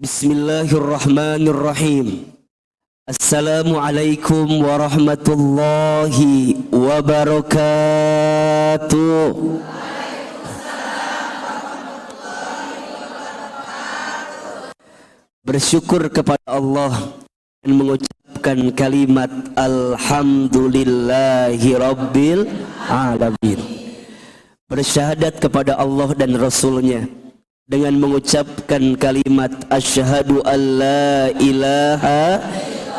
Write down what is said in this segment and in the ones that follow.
Bismillahirrahmanirrahim. Assalamualaikum warahmatullahi wabarakatuh. Bersyukur kepada Allah dan mengucapkan kalimat Alhamdulillahi Rabbil Alamin. Bersyahadat kepada Allah dan Rasulnya dengan mengucapkan kalimat asyhadu an la ilaha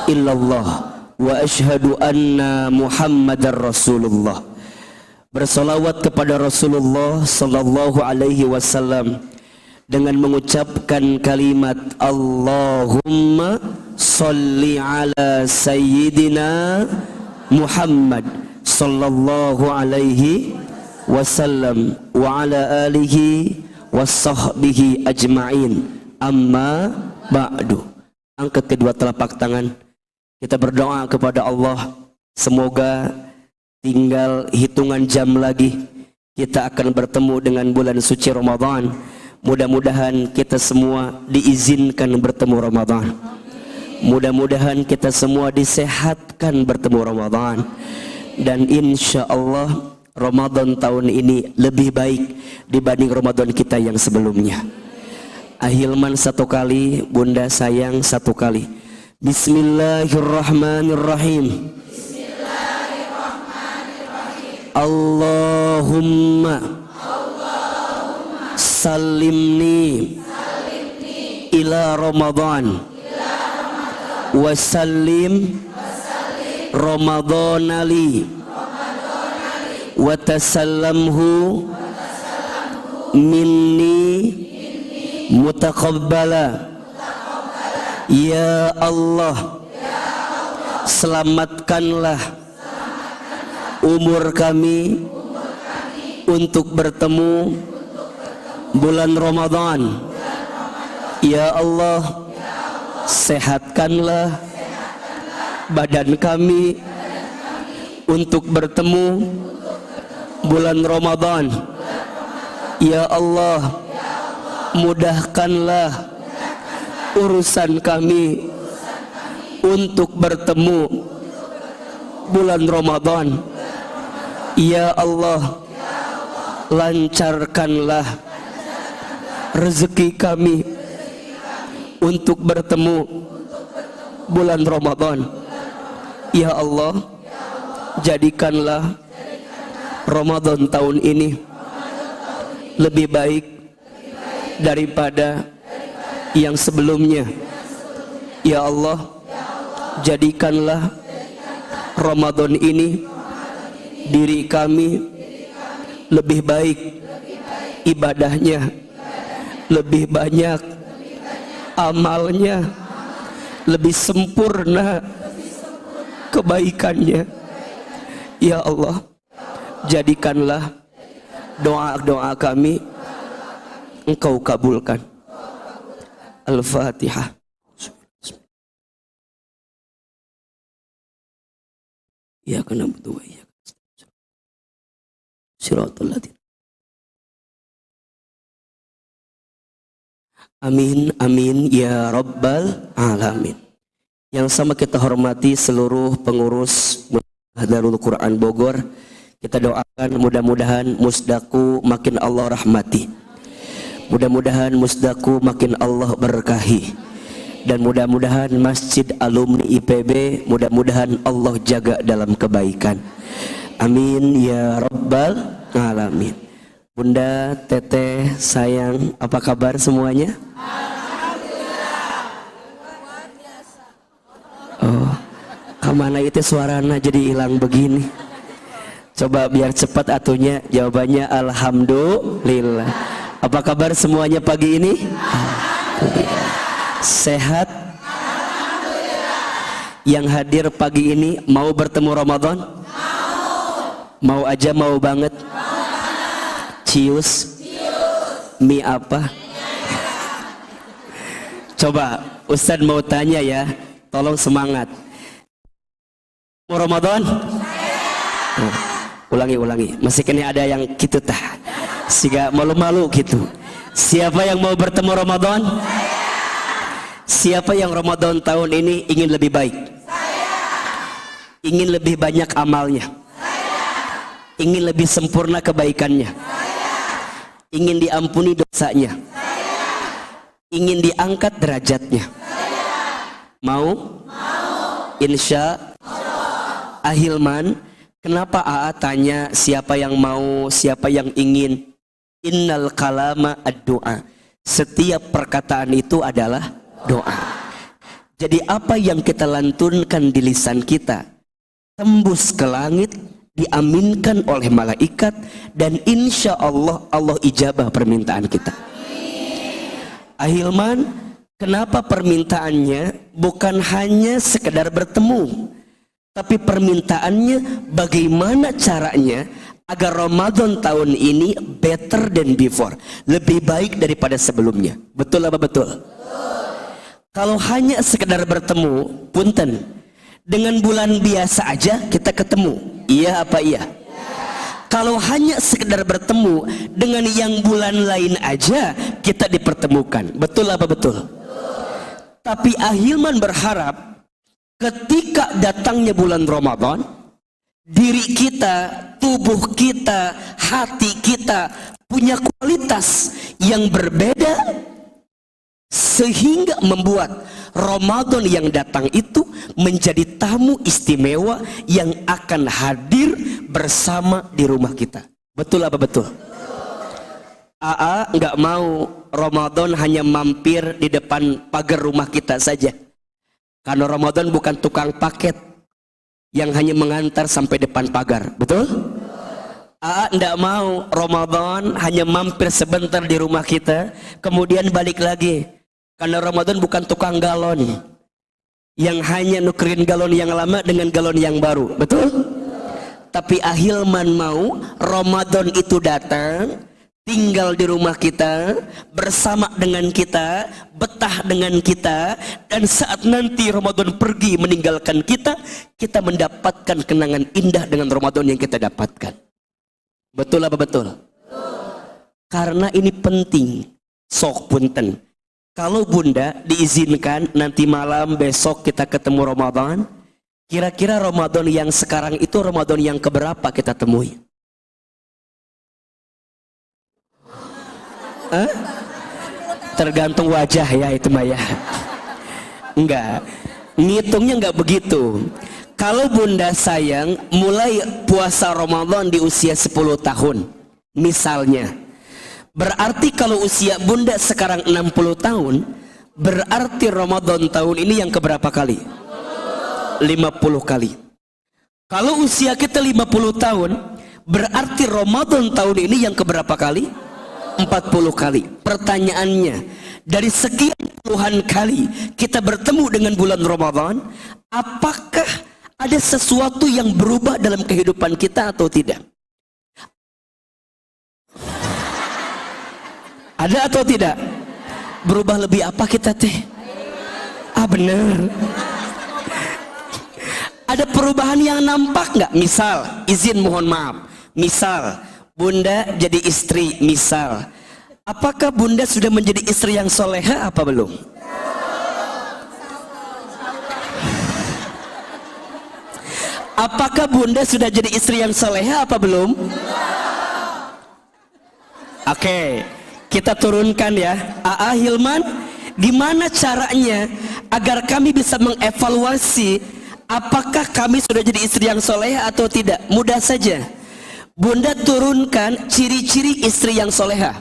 illallah wa asyhadu anna Muhammadar Rasulullah. Bersolawat kepada Rasulullah sallallahu alaihi wasallam dengan mengucapkan kalimat Allahumma sholli ala sayyidina Muhammad sallallahu alaihi wasallam wa ala alihi wasahbihi ajma'in, amma ba'du. Angkat kedua telapak tangan, kita berdoa kepada Allah, semoga tinggal hitungan jam lagi kita akan bertemu dengan bulan suci Ramadan. Mudah-mudahan kita semua diizinkan bertemu Ramadan, mudah-mudahan kita semua disehatkan bertemu Ramadan, dan insya Allah Ramadan tahun ini lebih baik dibanding Ramadan kita yang sebelumnya. Ahilman satu kali, bunda sayang satu kali. Bismillahirrahmanirrahim. Bismillahirrahmanirrahim. Allahumma salimni ila Ramadan wa sallim Ramadan ali wa tasallamhu minni mutaqabbala. Ya Allah, selamatkanlah umur kami untuk bertemu bulan Ramadan. Ya Allah, sehatkanlah badan kami untuk bertemu bulan Ramadan. Ya Allah, mudahkanlah urusan kami untuk bertemu bulan Ramadan. Ya Allah, lancarkanlah rezeki kami untuk bertemu bulan Ramadan. Ya Allah, jadikanlah Ramadan tahun ini lebih baik daripada yang sebelumnya. Ya Allah, jadikanlah Ramadan ini diri kami lebih baik ibadahnya, lebih banyak amalnya, lebih sempurna kebaikannya. Ya Allah, jadikanlah doa-doa kami Engkau kabulkan. Al-Fatihah. Ya kana berdoa ya. Siratal ladzina. Amin amin ya rabbal alamin. Yang sama kita hormati seluruh pengurus Darul Quran Bogor. Kita doakan mudah-mudahan Musdaku makin Allah rahmati, mudah-mudahan Musdaku makin Allah berkahi, dan mudah-mudahan Masjid Alumni IPB mudah-mudahan Allah jaga dalam kebaikan. Amin ya rabbal alamin. Bunda, teteh, sayang, apa kabar semuanya? Oh, kemana itu suaranya jadi hilang begini? Coba biar cepat atunya jawabannya. Alhamdulillah. Apa kabar semuanya pagi ini? Sehat? Yang hadir pagi ini mau bertemu Ramadan? Mau aja, mau banget? Cius? Mie apa? Coba Ustadz mau tanya ya, tolong semangat. Mau Ramadan? Ulangi, masih kena ada yang gitu tah, sehingga malu-malu gitu. Siapa yang mau bertemu Ramadan? Siapa yang Ramadan tahun ini ingin lebih baik? Ingin lebih banyak amalnya? Ingin lebih sempurna kebaikannya? Ingin diampuni dosanya? Ingin diangkat derajatnya? Mau? Insya Ahilman, kenapa AA tanya siapa yang mau, siapa yang ingin? Innal kalama ad-doa. Setiap perkataan itu adalah doa. Jadi apa yang kita lantunkan di lisan kita tembus ke langit, diaminkan oleh malaikat, dan insya Allah Allah ijabah permintaan kita. Ahilman, kenapa permintaannya bukan hanya sekedar bertemu, tapi permintaannya bagaimana caranya agar Ramadan tahun ini better than before, lebih baik daripada sebelumnya. Betul apa betul? Kalau hanya sekedar bertemu, punten, dengan bulan biasa aja kita ketemu, iya apa iya? Kalau hanya sekedar bertemu dengan yang bulan lain aja kita dipertemukan, betul apa betul? Tapi Ahilman berharap ketika datangnya bulan Ramadan, diri kita, tubuh kita, hati kita punya kualitas yang berbeda, sehingga membuat Ramadan yang datang itu menjadi tamu istimewa yang akan hadir bersama di rumah kita. Betul apa betul? AA nggak mau Ramadan hanya mampir di depan pagar rumah kita saja, karena Ramadan bukan tukang paket yang hanya mengantar sampai depan pagar. Betul? AA nggak mau Ramadan hanya mampir sebentar di rumah kita kemudian balik lagi, karena Ramadan bukan tukang galon yang hanya nukerin galon yang lama dengan galon yang baru. Betul? Tapi Ahilman mau Ramadan itu datang, tinggal di rumah kita, bersama dengan kita, betah dengan kita, dan saat nanti Ramadan pergi meninggalkan kita, kita mendapatkan kenangan indah dengan Ramadan yang kita dapatkan. Betul apa betul? Karena ini penting. Sok punten, kalau Bunda diizinkan nanti malam besok kita ketemu Ramadan, kira-kira Ramadan yang sekarang itu Ramadan yang keberapa kita temui? Tergantung wajah ya itu Maya. Enggak, ngitungnya enggak begitu. Kalau Bunda sayang mulai puasa Ramadan di usia 10 tahun misalnya, berarti kalau usia Bunda sekarang 60 tahun, berarti Ramadan tahun ini yang keberapa kali? 50 kali. Kalau usia kita 50 tahun, berarti Ramadan tahun ini yang keberapa kali? 40 kali. Pertanyaannya, dari sekian puluhan kali kita bertemu dengan bulan Ramadan, apakah ada sesuatu yang berubah dalam kehidupan kita atau tidak? Ada atau tidak? Berubah lebih apa kita teh? Benar. Ada perubahan yang nampak nggak? Misal, izin mohon maaf, misal Bunda jadi istri, misal, apakah Bunda sudah menjadi istri yang soleha apa belum? Apakah Bunda sudah jadi istri yang soleha apa belum? Oke, kita turunkan ya. AA Hilman, gimana caranya agar kami bisa mengevaluasi apakah kami sudah jadi istri yang soleha atau tidak? Mudah saja. Bunda turunkan ciri-ciri istri yang soleha.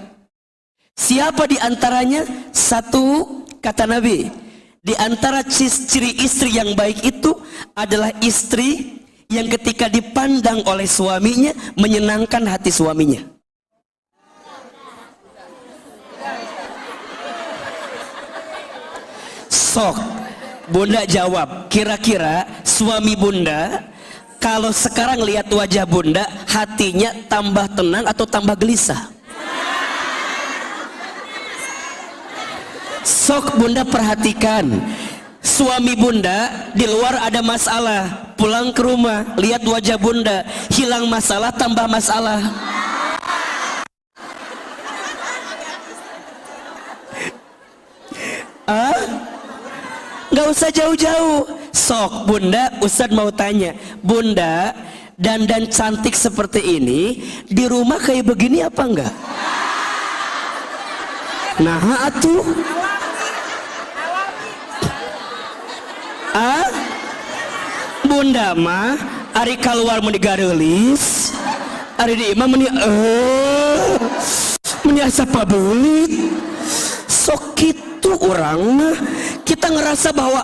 Siapa di antaranya? Satu, kata Nabi, di antara ciri istri yang baik itu adalah istri yang ketika dipandang oleh suaminya menyenangkan hati suaminya. Sok, Bunda jawab, kira-kira suami Bunda kalau sekarang lihat wajah Bunda, hatinya tambah tenang atau tambah gelisah? Sok Bunda perhatikan, suami Bunda di luar ada masalah, pulang ke rumah lihat wajah Bunda, hilang masalah tambah masalah. Nggak usah jauh-jauh. Sok bunda, Ustadz mau tanya, bunda dandan cantik seperti ini di rumah kayak begini apa enggak? Nah atuh. Bunda mah ari keluar meni garelis, ari di imam meni asa pabelit. Sok kitu orang mah kita ngerasa bahwa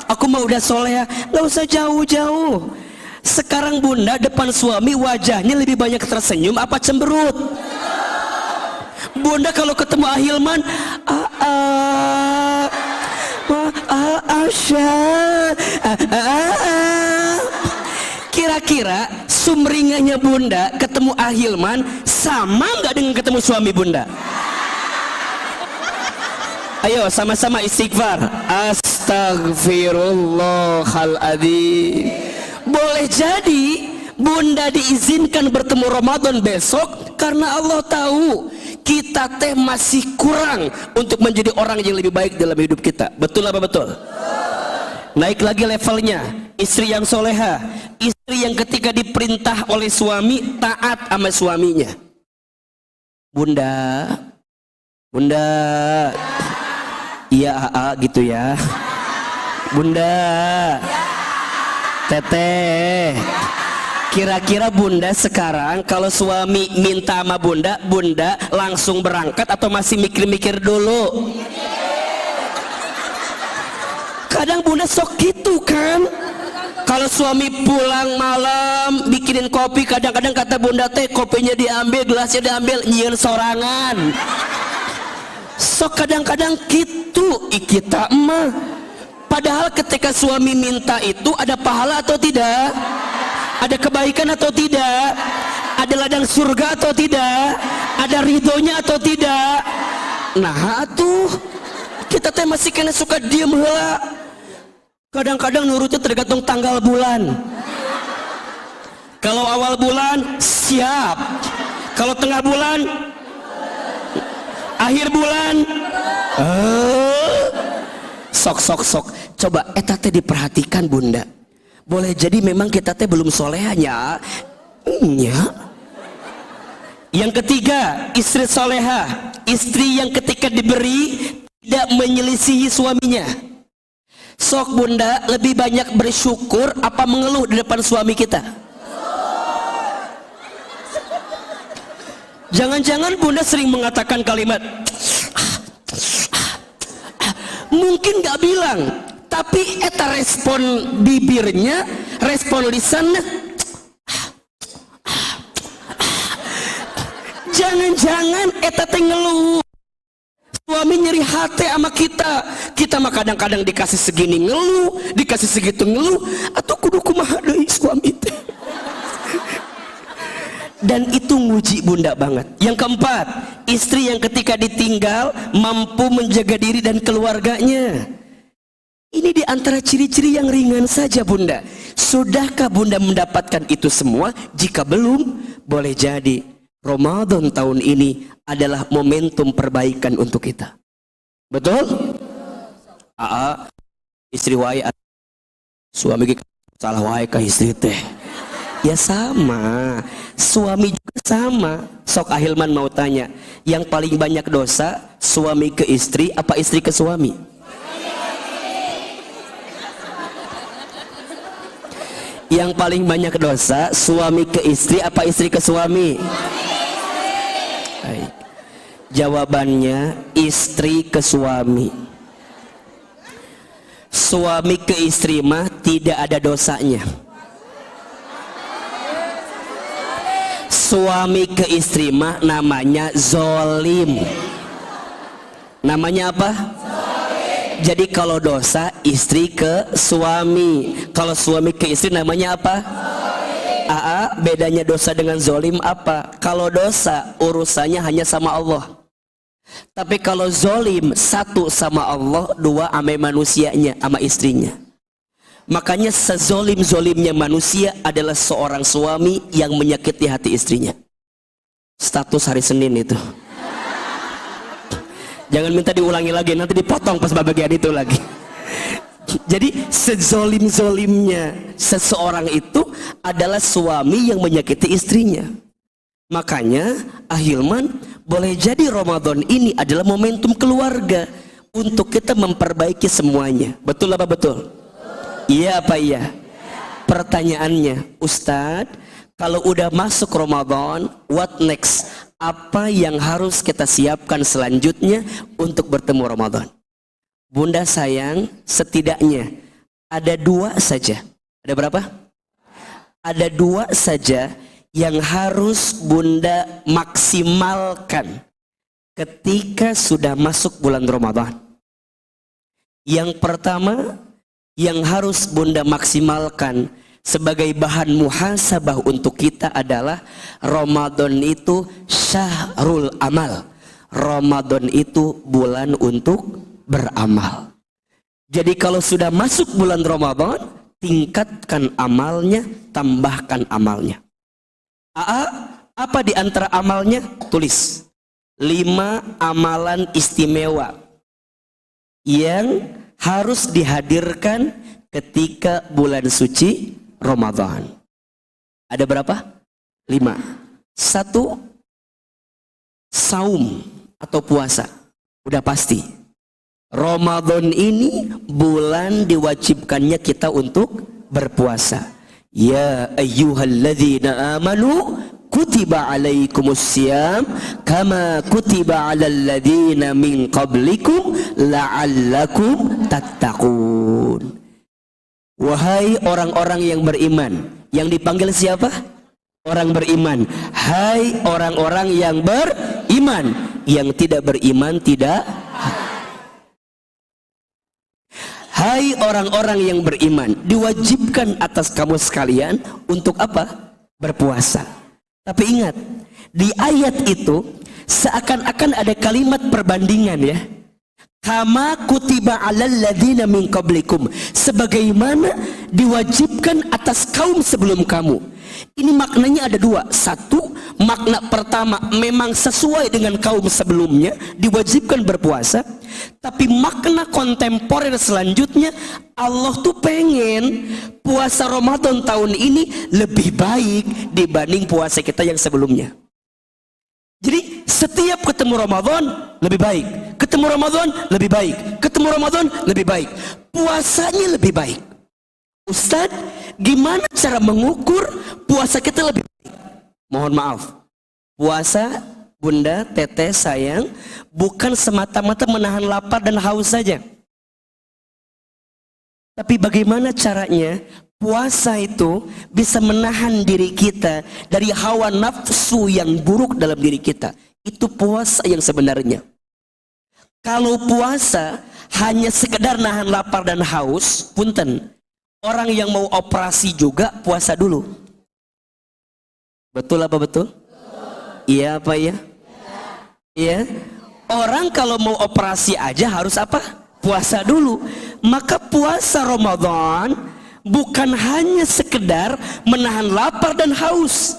aku mah udah soleh, nggak usah jauh-jauh. Sekarang bunda depan suami wajahnya lebih banyak tersenyum apa cemberut? Bunda kalau ketemu Ahilman kira-kira sumringahnya bunda ketemu Ahilman sama nggak dengan ketemu suami bunda? Ayo sama-sama istighfar. Astagfirullahaladzim. Boleh jadi bunda diizinkan bertemu Ramadan besok karena Allah tahu kita teh masih kurang untuk menjadi orang yang lebih baik dalam hidup kita. Betul apa betul? Naik lagi levelnya, istri yang soleha, istri yang ketika diperintah oleh suami taat sama suaminya. Bunda, iya gitu ya. Bunda, teteh, kira-kira bunda sekarang kalau suami minta sama bunda, bunda langsung berangkat atau masih mikir-mikir dulu? Kadang bunda sok gitu kan. Kalau suami pulang malam bikinin kopi, kadang-kadang kata bunda teh kopinya diambil, gelasnya diambil, nyieun sorangan. Sok kadang-kadang gitu kita emah. Padahal ketika suami minta itu ada pahala atau tidak? Ada kebaikan atau tidak? Ada ladang surga atau tidak? Ada ridhonya atau tidak? Nah tuh kita teh masih kena suka diem heula. Kadang-kadang nurutnya tergantung tanggal bulan. Kalau awal bulan siap, kalau tengah bulan, akhir bulan sok. Coba eta teh diperhatikan bunda. Boleh jadi memang kita teh belum solehanya. Yang ketiga, istri soleha, istri yang ketika diberi tidak menyelisihi suaminya. Sok bunda lebih banyak bersyukur apa mengeluh di depan suami kita? Jangan-jangan bunda sering mengatakan kalimat mungkin gak bilang, tapi eta respon bibirnya, respon lisannya jangan-jangan eta teh ngeluh. Suami nyeri hati sama kita. Kita mah kadang-kadang dikasih segini ngeluh, dikasih segitu ngeluh, atau kudu kumaha deui suami teh. Dan itu nguji bunda banget. Yang keempat, istri yang ketika ditinggal mampu menjaga diri dan keluarganya. Ini di antara ciri-ciri yang ringan saja bunda. Sudahkah bunda mendapatkan itu semua? Jika belum, boleh jadi Ramadan tahun ini adalah momentum perbaikan untuk kita. Betul? Istri wae suami salah wae ka istri teh. Ya sama, suami juga sama. Sok Ahilman mau tanya, yang paling banyak dosa suami ke istri apa istri ke suami? Yang paling banyak dosa suami ke istri apa istri ke suami? Baik. Jawabannya istri ke suami. Suami ke istri mah tidak ada dosanya. Suami ke istri mah namanya zolim. Namanya apa? Zolim. Jadi kalau dosa istri ke suami, kalau suami ke istri namanya apa? Bedanya dosa dengan zolim apa? Kalau dosa urusannya hanya sama Allah. Tapi kalau zolim, satu sama Allah, dua sama manusianya, sama istrinya. Makanya sezolim-zolimnya manusia adalah seorang suami yang menyakiti hati istrinya. Status hari Senin itu. Jangan minta diulangi lagi, nanti dipotong pas bagian itu lagi. Jadi sezolim-zolimnya seseorang itu adalah suami yang menyakiti istrinya. Makanya Ahilman, boleh jadi Ramadan ini adalah momentum keluarga untuk kita memperbaiki semuanya. Betul apa betul? Iya apa iya? Pertanyaannya, Ustadz, kalau udah masuk Ramadan, what next? Apa yang harus kita siapkan selanjutnya untuk bertemu Ramadan? Bunda sayang, setidaknya ada 2 saja. Ada berapa? Ada 2 saja yang harus Bunda maksimalkan ketika sudah masuk bulan Ramadan. Yang pertama yang harus Bunda maksimalkan sebagai bahan muhasabah untuk kita adalah Ramadan itu syahrul amal. Ramadan itu bulan untuk beramal. Jadi kalau sudah masuk bulan Ramadan, tingkatkan amalnya, tambahkan amalnya. Apa di antara amalnya? Tulis 5 amalan istimewa yang harus dihadirkan ketika bulan suci Ramadan. Ada berapa? 5. 1, saum atau puasa. Udah pasti. Ramadan ini bulan diwajibkannya kita untuk berpuasa. Ya ayyuhalladzina amanu kutiba alaikumussyam kama kutiba alal ladzina min qablikum la'allakum tattaqun. Wahai orang-orang yang beriman. Yang dipanggil siapa? Orang beriman. Hai orang-orang yang beriman. Yang tidak beriman tidak. Hai orang-orang yang beriman, diwajibkan atas kamu sekalian untuk apa? Berpuasa. Tapi ingat, di ayat itu seakan-akan ada kalimat perbandingan ya. Kama kutiba alal ladzina min qablikum, sebagaimana diwajibkan atas kaum sebelum kamu. Ini maknanya ada 2. 1, makna pertama memang sesuai dengan kaum sebelumnya, diwajibkan berpuasa. Tapi makna kontemporer selanjutnya, Allah tuh pengen puasa Ramadan tahun ini lebih baik dibanding puasa kita yang sebelumnya. Jadi setiap ketemu Ramadan lebih baik, ketemu Ramadan lebih baik, ketemu Ramadan lebih baik, puasanya lebih baik. Ustadz, gimana cara mengukur puasa kita lebih baik? Mohon maaf, puasa Bunda, Teteh, sayang, bukan semata-mata menahan lapar dan haus saja. Tapi bagaimana caranya puasa itu bisa menahan diri kita dari hawa nafsu yang buruk dalam diri kita. Itu puasa yang sebenarnya. Kalau puasa hanya sekedar nahan lapar dan haus, punten, orang yang mau operasi juga puasa dulu. Betul apa betul? Iya apa ya? Ya, orang kalau mau operasi aja harus apa? Puasa dulu. Maka puasa Ramadan bukan hanya sekedar menahan lapar dan haus,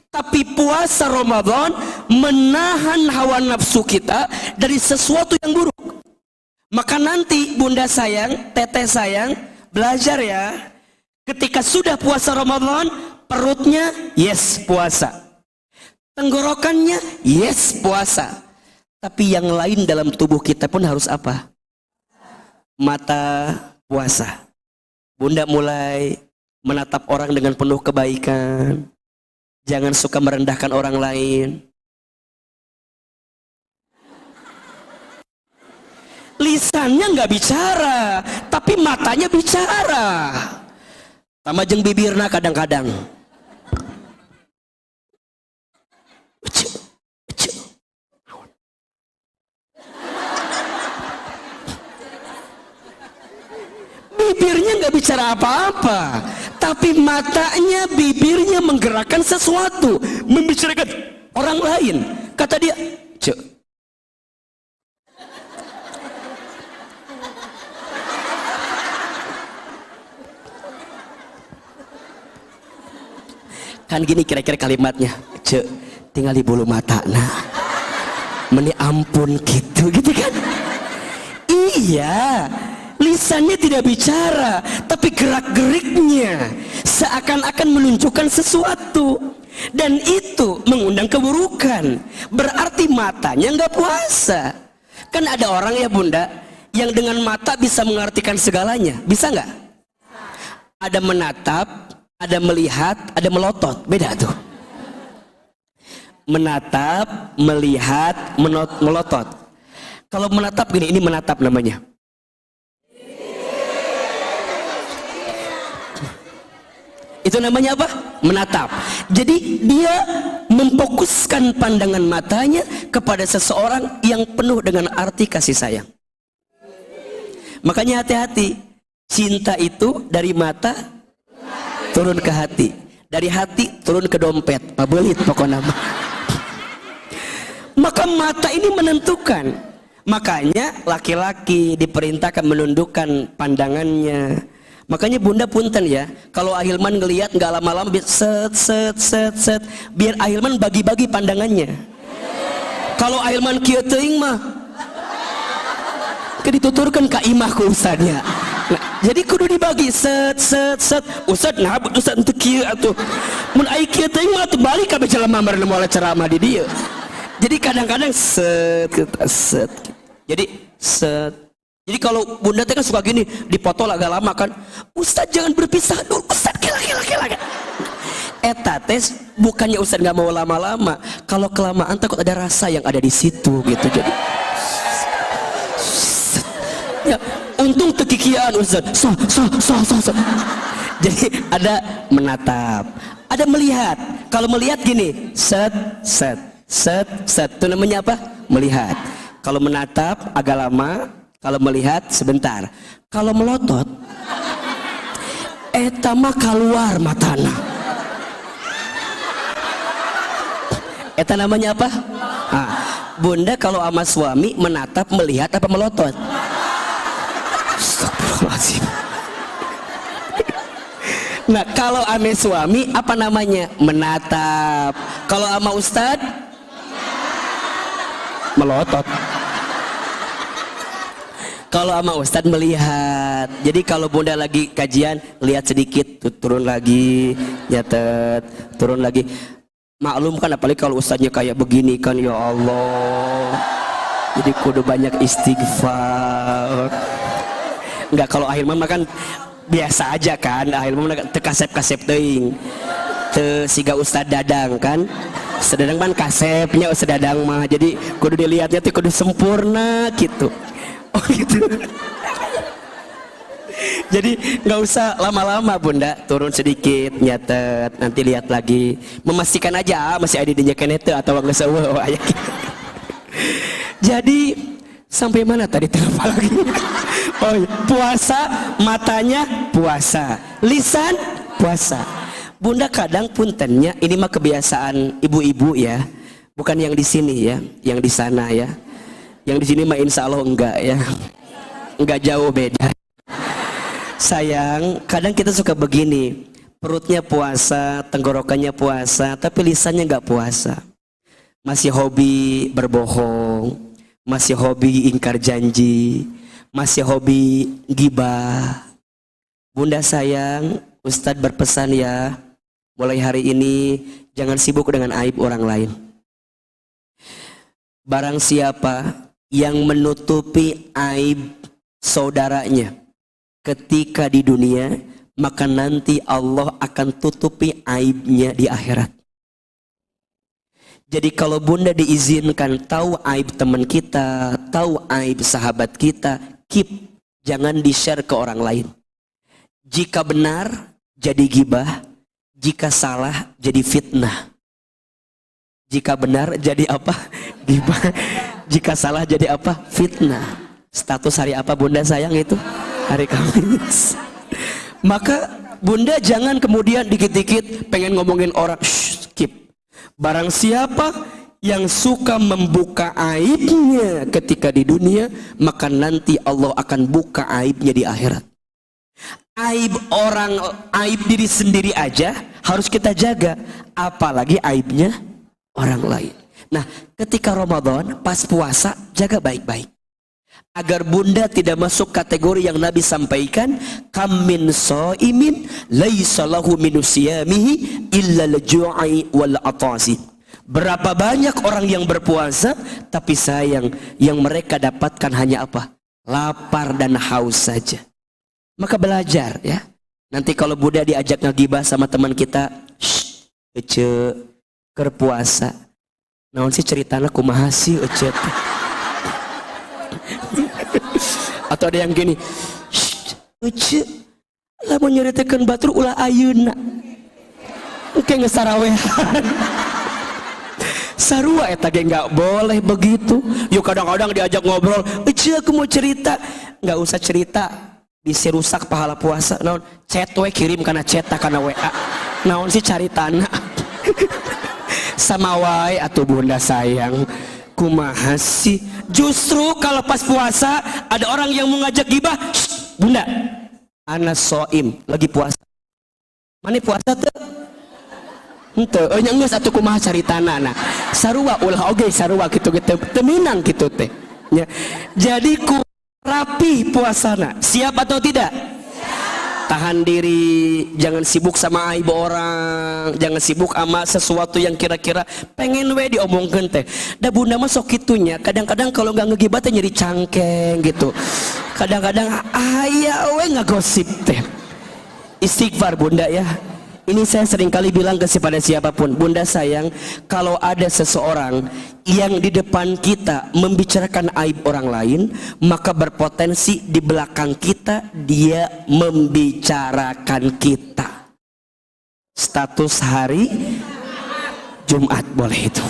tapi puasa Ramadan menahan hawa nafsu kita dari sesuatu yang buruk. Maka nanti Bunda sayang, Teteh sayang, belajar ya. Ketika sudah puasa Ramadan, perutnya yes puasa, tenggorokannya yes puasa, tapi yang lain dalam tubuh kita pun harus apa? Mata puasa. Bunda mulai menatap orang dengan penuh kebaikan. Jangan suka merendahkan orang lain. Lisannya nggak bicara, tapi matanya bicara. Tamajeng bibirna kadang-kadang. Bibirnya nggak bicara apa-apa, tapi matanya, bibirnya menggerakkan sesuatu, membicarakan orang lain. Kata dia, cek. Kan gini kira-kira kalimatnya, cek, tinggal di bulu mata, nah, meni ampun gitu kan? Iya. Lisannya tidak bicara, tapi gerak-geriknya seakan-akan menunjukkan sesuatu. Dan itu mengundang keburukan. Berarti matanya nggak puasa. Kan ada orang ya bunda, yang dengan mata bisa mengartikan segalanya. Bisa nggak? Ada menatap, ada melihat, ada melotot. Beda tuh. Menatap, melihat, melotot. Kalau menatap gini, ini menatap namanya. Itu namanya apa? Menatap. Jadi dia memfokuskan pandangan matanya kepada seseorang yang penuh dengan arti kasih sayang. Makanya hati-hati. Cinta itu dari mata turun ke hati. Dari hati turun ke dompet. Pabelit pokoknya. Maka mata ini menentukan. Makanya laki-laki diperintahkan menundukkan pandangannya. Makanya bunda punten ya, kalau Ahilman ngelihat nggak lama-lama set, biar Ahilman bagi-bagi pandangannya. Kalau Ahilman kieu teuing mah, dituturkan ke imah ku ustadnya. Nah, jadi kudu dibagi set. Ustad nah ustad untuk kieu atuh. Mun ai kieu teuing mah teu balik ka jelema meureun moal ceramah di dieu. Jadi kadang-kadang set. Jadi set. Jadi kalau bunda teh kan suka gini, dipoto agak lama kan. Ustadz jangan berpisah dulu, Ustadz kila. Eta tes bukannya Ustadz nggak mau lama-lama. Kalau kelamaan takut ada rasa yang ada di situ gitu. Jadi ya, untung tekikian Ustadz. So. Jadi ada menatap, ada melihat. Kalau melihat gini, set. Itu namanya apa? Melihat. Kalau menatap agak lama. Kalau melihat sebentar. Kalau melotot, eta mah keluar matana. Eta namanya apa? Nah, bunda kalau sama suami menatap, melihat apa melotot? Astagfirullahaladzim. Nah kalau ame suami apa namanya? Menatap. Kalau sama ustad melotot. Kalau sama ustadz melihat. Jadi kalau bunda lagi kajian lihat sedikit, turun lagi, nyatet, turun lagi. Maklum kan apalagi kalau ustadznya kayak begini kan, ya Allah. Jadi kudu banyak istighfar. Enggak, kalau Ahilman makan biasa aja kan. Ahilman tekasep-kasep teuing. Teu siga ustadz dadang kan. Sedadang man kasepnya sedadang mah. Jadi kudu dilihatnya tuh kudu sempurna gitu. Oh gitu. Jadi nggak usah lama-lama bunda, turun sedikit, nyatet, nanti lihat lagi, memastikan aja masih ada di nyekenet atau nggak sewa. Jadi sampai mana tadi terlupa lagi? Oh iya. Puasa, matanya puasa, lisan puasa. Bunda kadang puntennya, ini mah kebiasaan ibu-ibu ya, bukan yang di sini ya, yang di sana ya. Yang di sini mah insya Allah enggak ya, enggak jauh beda. Sayang, kadang kita suka begini, perutnya puasa, tenggorokannya puasa, tapi lisannya enggak puasa. Masih hobi berbohong, masih hobi ingkar janji, masih hobi gibah. Bunda sayang, Ustadz berpesan ya, mulai hari ini jangan sibuk dengan aib orang lain. Barang siapa yang menutupi aib saudaranya ketika di dunia, maka nanti Allah akan tutupi aibnya di akhirat. Jadi kalau bunda diizinkan tahu aib teman kita, tahu aib sahabat kita, keep, jangan di-share ke orang lain. Jika benar jadi gibah, jika salah jadi fitnah. Jika benar jadi apa? Gibah. Jika salah jadi apa? Fitnah. Status hari apa bunda sayang itu? Hari Kamis. Maka bunda jangan kemudian dikit-dikit pengen ngomongin orang. Skip. Barang siapa yang suka membuka aibnya ketika di dunia, maka nanti Allah akan buka aibnya di akhirat. Aib orang, aib diri sendiri aja harus kita jaga, apalagi aibnya orang lain. Nah, ketika Ramadan, pas puasa, jaga baik-baik. agar bunda tidak masuk kategori yang Nabi sampaikan, kam min shaimin laisa lahu min siyamihi illa al-ju'i wal atasi. Berapa banyak orang yang berpuasa tapi sayang yang mereka dapatkan hanya apa? Lapar dan haus saja. Maka belajar ya. Nanti kalau bunda diajak ngegibah sama teman kita, ece keur puasa. Naon sih ceritana kumaha sih ece? Atau ada yang gini, ece lah mau nyeritakan batur ulah ayeuna kayak ngesarawehan. Sarua eta ge nggak boleh begitu. Yuk kadang-kadang diajak ngobrol, ece aku mau cerita, nggak usah cerita, bisa rusak pahala puasa. Naon chat we kirim karena chat karena WA. Naon sih cari tanah. Sama wae atuh bunda sayang. Kumaha sih? Justru kalau pas puasa ada orang yang mau ngajak gibah, bunda, ana soim lagi puasa. Mana puasa tuh? Henteu, geus atuh kumaha caritana. Nah, sarua ulah oge sarua kitu-kitu teminang kitu teh. Ya. Jadi ku rapi puasana. Siap atau tidak? Tahan diri, jangan sibuk sama aib orang, jangan sibuk sama sesuatu yang kira-kira pengen we diomongkeun teh. Da bunda mah sok kitunya, kadang-kadang kalau nggak ngegibah teh nyeri cangkeng gitu. Kadang-kadang aya we ngagosip teh. Istighfar bunda ya. Ini saya sering kali bilang kepada siapapun, bunda sayang, kalau ada seseorang yang di depan kita membicarakan aib orang lain, maka berpotensi di belakang kita dia membicarakan kita. Status hari Jumat boleh itu.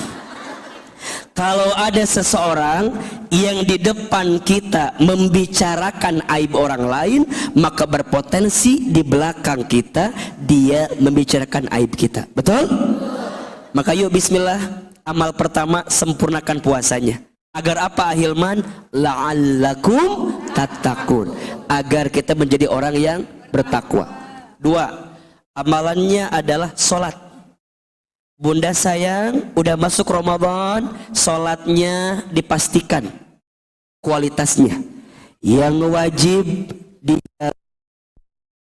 Kalau ada seseorang yang di depan kita membicarakan aib orang lain, maka berpotensi di belakang kita dia membicarakan aib kita. Betul? Maka yuk bismillah, amal pertama sempurnakan puasanya. Agar apa Ahilman? La'allakum tattaqun. Agar kita menjadi orang yang bertakwa. 2. Amalannya adalah sholat. Bunda sayang, udah masuk Ramadan, sholatnya dipastikan kualitasnya. Yang wajib dijaga,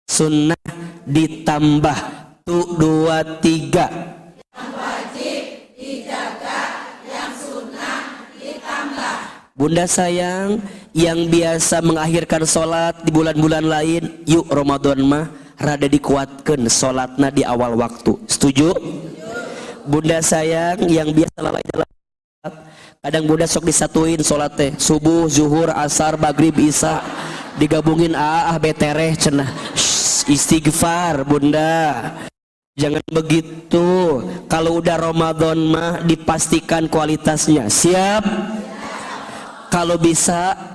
sunnah ditambah. 2, 3. Yang wajib dijaga, yang sunnah ditambah. Bunda sayang, yang biasa mengakhirkan sholat di bulan-bulan lain, yuk Ramadan mah rada dikuatkan sholatnya di awal waktu. Setuju? Bunda sayang, yang biasa lalai dalam kadang bunda sok disatuin sholat teh subuh, zuhur, asar, maghrib, isya digabungin betereh cenah. Istighfar bunda, jangan begitu. Kalau udah Ramadan mah dipastikan kualitasnya. Siap? Kalau bisa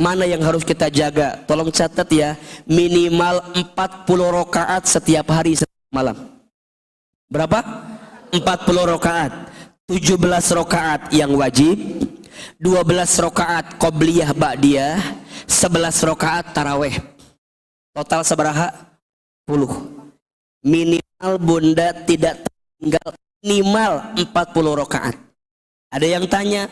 mana yang harus kita jaga? Tolong catat ya, minimal 40 rakaat setiap hari setiap malam. Berapa? 40 rakaat. 17 rakaat yang wajib, 12 rakaat qobliyah ba'diyah, 11 rakaat taraweh. Total sabaraha? 10. Minimal bunda tidak tinggal minimal 40 rakaat. Ada yang tanya,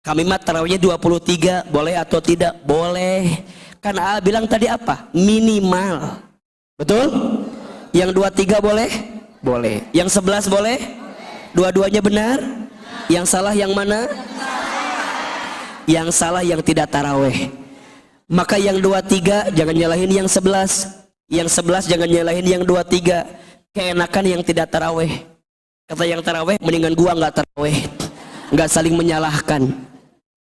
kami mah tarawihnya 23, boleh atau tidak? Boleh. Kan bilang tadi apa? Minimal. Betul? Yang 23 boleh? Boleh. Yang 11 boleh? Dua-duanya benar? Yang salah yang mana? Yang salah yang tidak taraweh. Maka yang 23 jangan nyalahin yang 11. Yang 11 jangan nyalahin yang 23. Keenakan yang tidak taraweh. Kata yang taraweh, mendingan gua nggak taraweh. Nggak saling menyalahkan.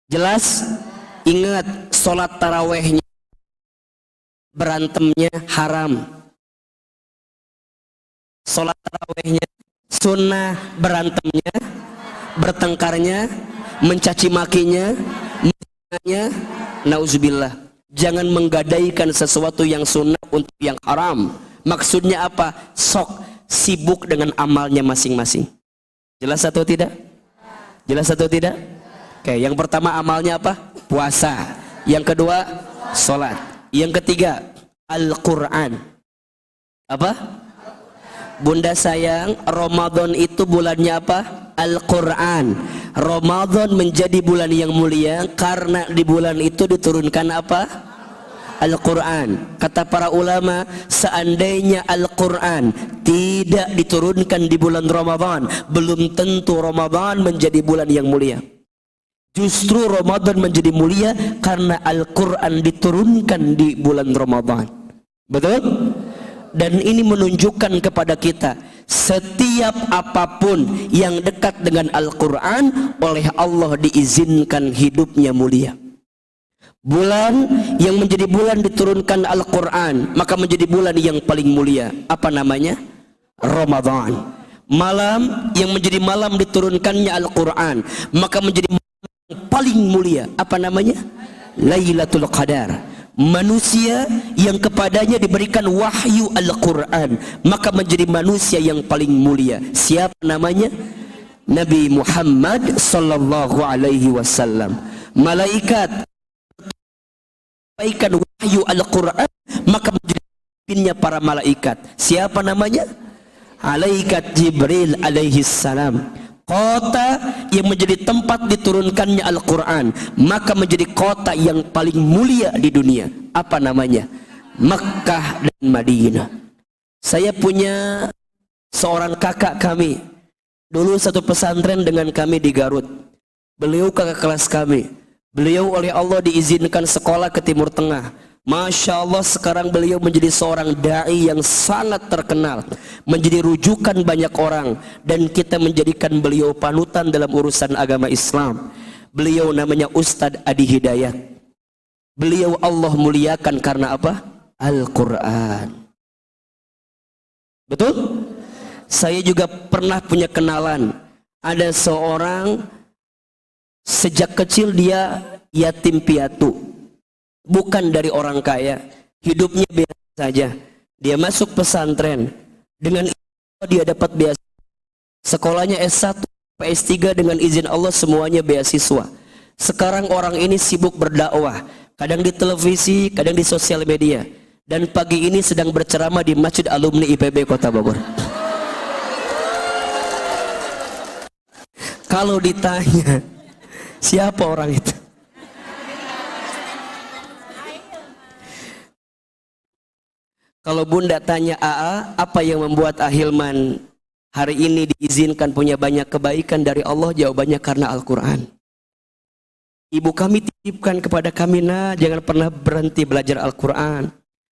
Jelas? Ingat, sholat tarawehnya berantemnya haram. Sholat tarawehnya sunnah, berantemnya, bertengkarnya, mencaci makinya, menghina, nauzubillah. Jangan menggadaikan sesuatu yang sunnah untuk yang haram. Maksudnya apa? Sok sibuk dengan amalnya masing-masing. Jelas atau tidak? Jelas atau tidak? Oke, yang pertama amalnya apa? Puasa. Yang kedua, sholat. Yang ketiga, Al-Quran. Apa? Bunda sayang, Ramadan itu bulannya apa? Al-Quran. Ramadan menjadi bulan yang mulia karena di bulan itu diturunkan apa? Al-Quran. Kata para ulama, seandainya Al-Quran tidak diturunkan di bulan Ramadan, belum tentu Ramadan menjadi bulan yang mulia. Justru Ramadan menjadi mulia karena Al-Quran diturunkan di bulan Ramadan. Betul? Dan ini menunjukkan kepada kita, setiap apapun yang dekat dengan Al-Quran oleh Allah diizinkan hidupnya mulia. Bulan yang menjadi bulan diturunkan Al-Quran, maka menjadi bulan yang paling mulia. Apa namanya? Ramadan. Malam yang menjadi malam diturunkannya Al-Quran, maka menjadi malam yang paling mulia. Apa namanya? Lailatul Qadar. Manusia yang kepadanya diberikan wahyu Al-Quran, maka menjadi manusia yang paling mulia. Siapa namanya? Nabi Muhammad sallallahu alaihi wasallam. Malaikat sampaikan wahyu Al-Quran, maka menjadi pimpinnya para malaikat. Siapa namanya? Malaikat Jibril alaihi salam. Kota yang menjadi tempat diturunkannya Al-Quran, maka menjadi kota yang paling mulia di dunia. Apa namanya? Makkah dan Madinah. Saya punya seorang kakak kami, dulu satu pesantren dengan kami di Garut. Beliau kakak kelas kami. Beliau oleh Allah diizinkan sekolah ke Timur Tengah. Masya Allah, sekarang beliau menjadi seorang da'i yang sangat terkenal, menjadi rujukan banyak orang, dan kita menjadikan beliau panutan dalam urusan agama Islam. Beliau namanya Ustadz Adi Hidayat. Beliau Allah muliakan karena apa? Al-Quran. Betul? Saya juga pernah punya kenalan, ada seorang sejak kecil dia yatim piatu, bukan dari orang kaya, hidupnya biasa saja. Dia masuk pesantren, dengan itu dia dapat beasiswa. Sekolahnya S1, S3 dengan izin Allah semuanya beasiswa. Sekarang orang ini sibuk berdakwah, kadang di televisi, kadang di sosial media. Dan pagi ini sedang berceramah di Masjid Alumni IPB Kota Bogor. Kalau ditanya siapa orang itu? Kalau Bunda tanya AA, apa yang membuat Ahilman hari ini diizinkan punya banyak kebaikan dari Allah? Jawabannya karena Al-Quran. Ibu kami titipkan kepada kami, nah jangan pernah berhenti belajar Al-Quran.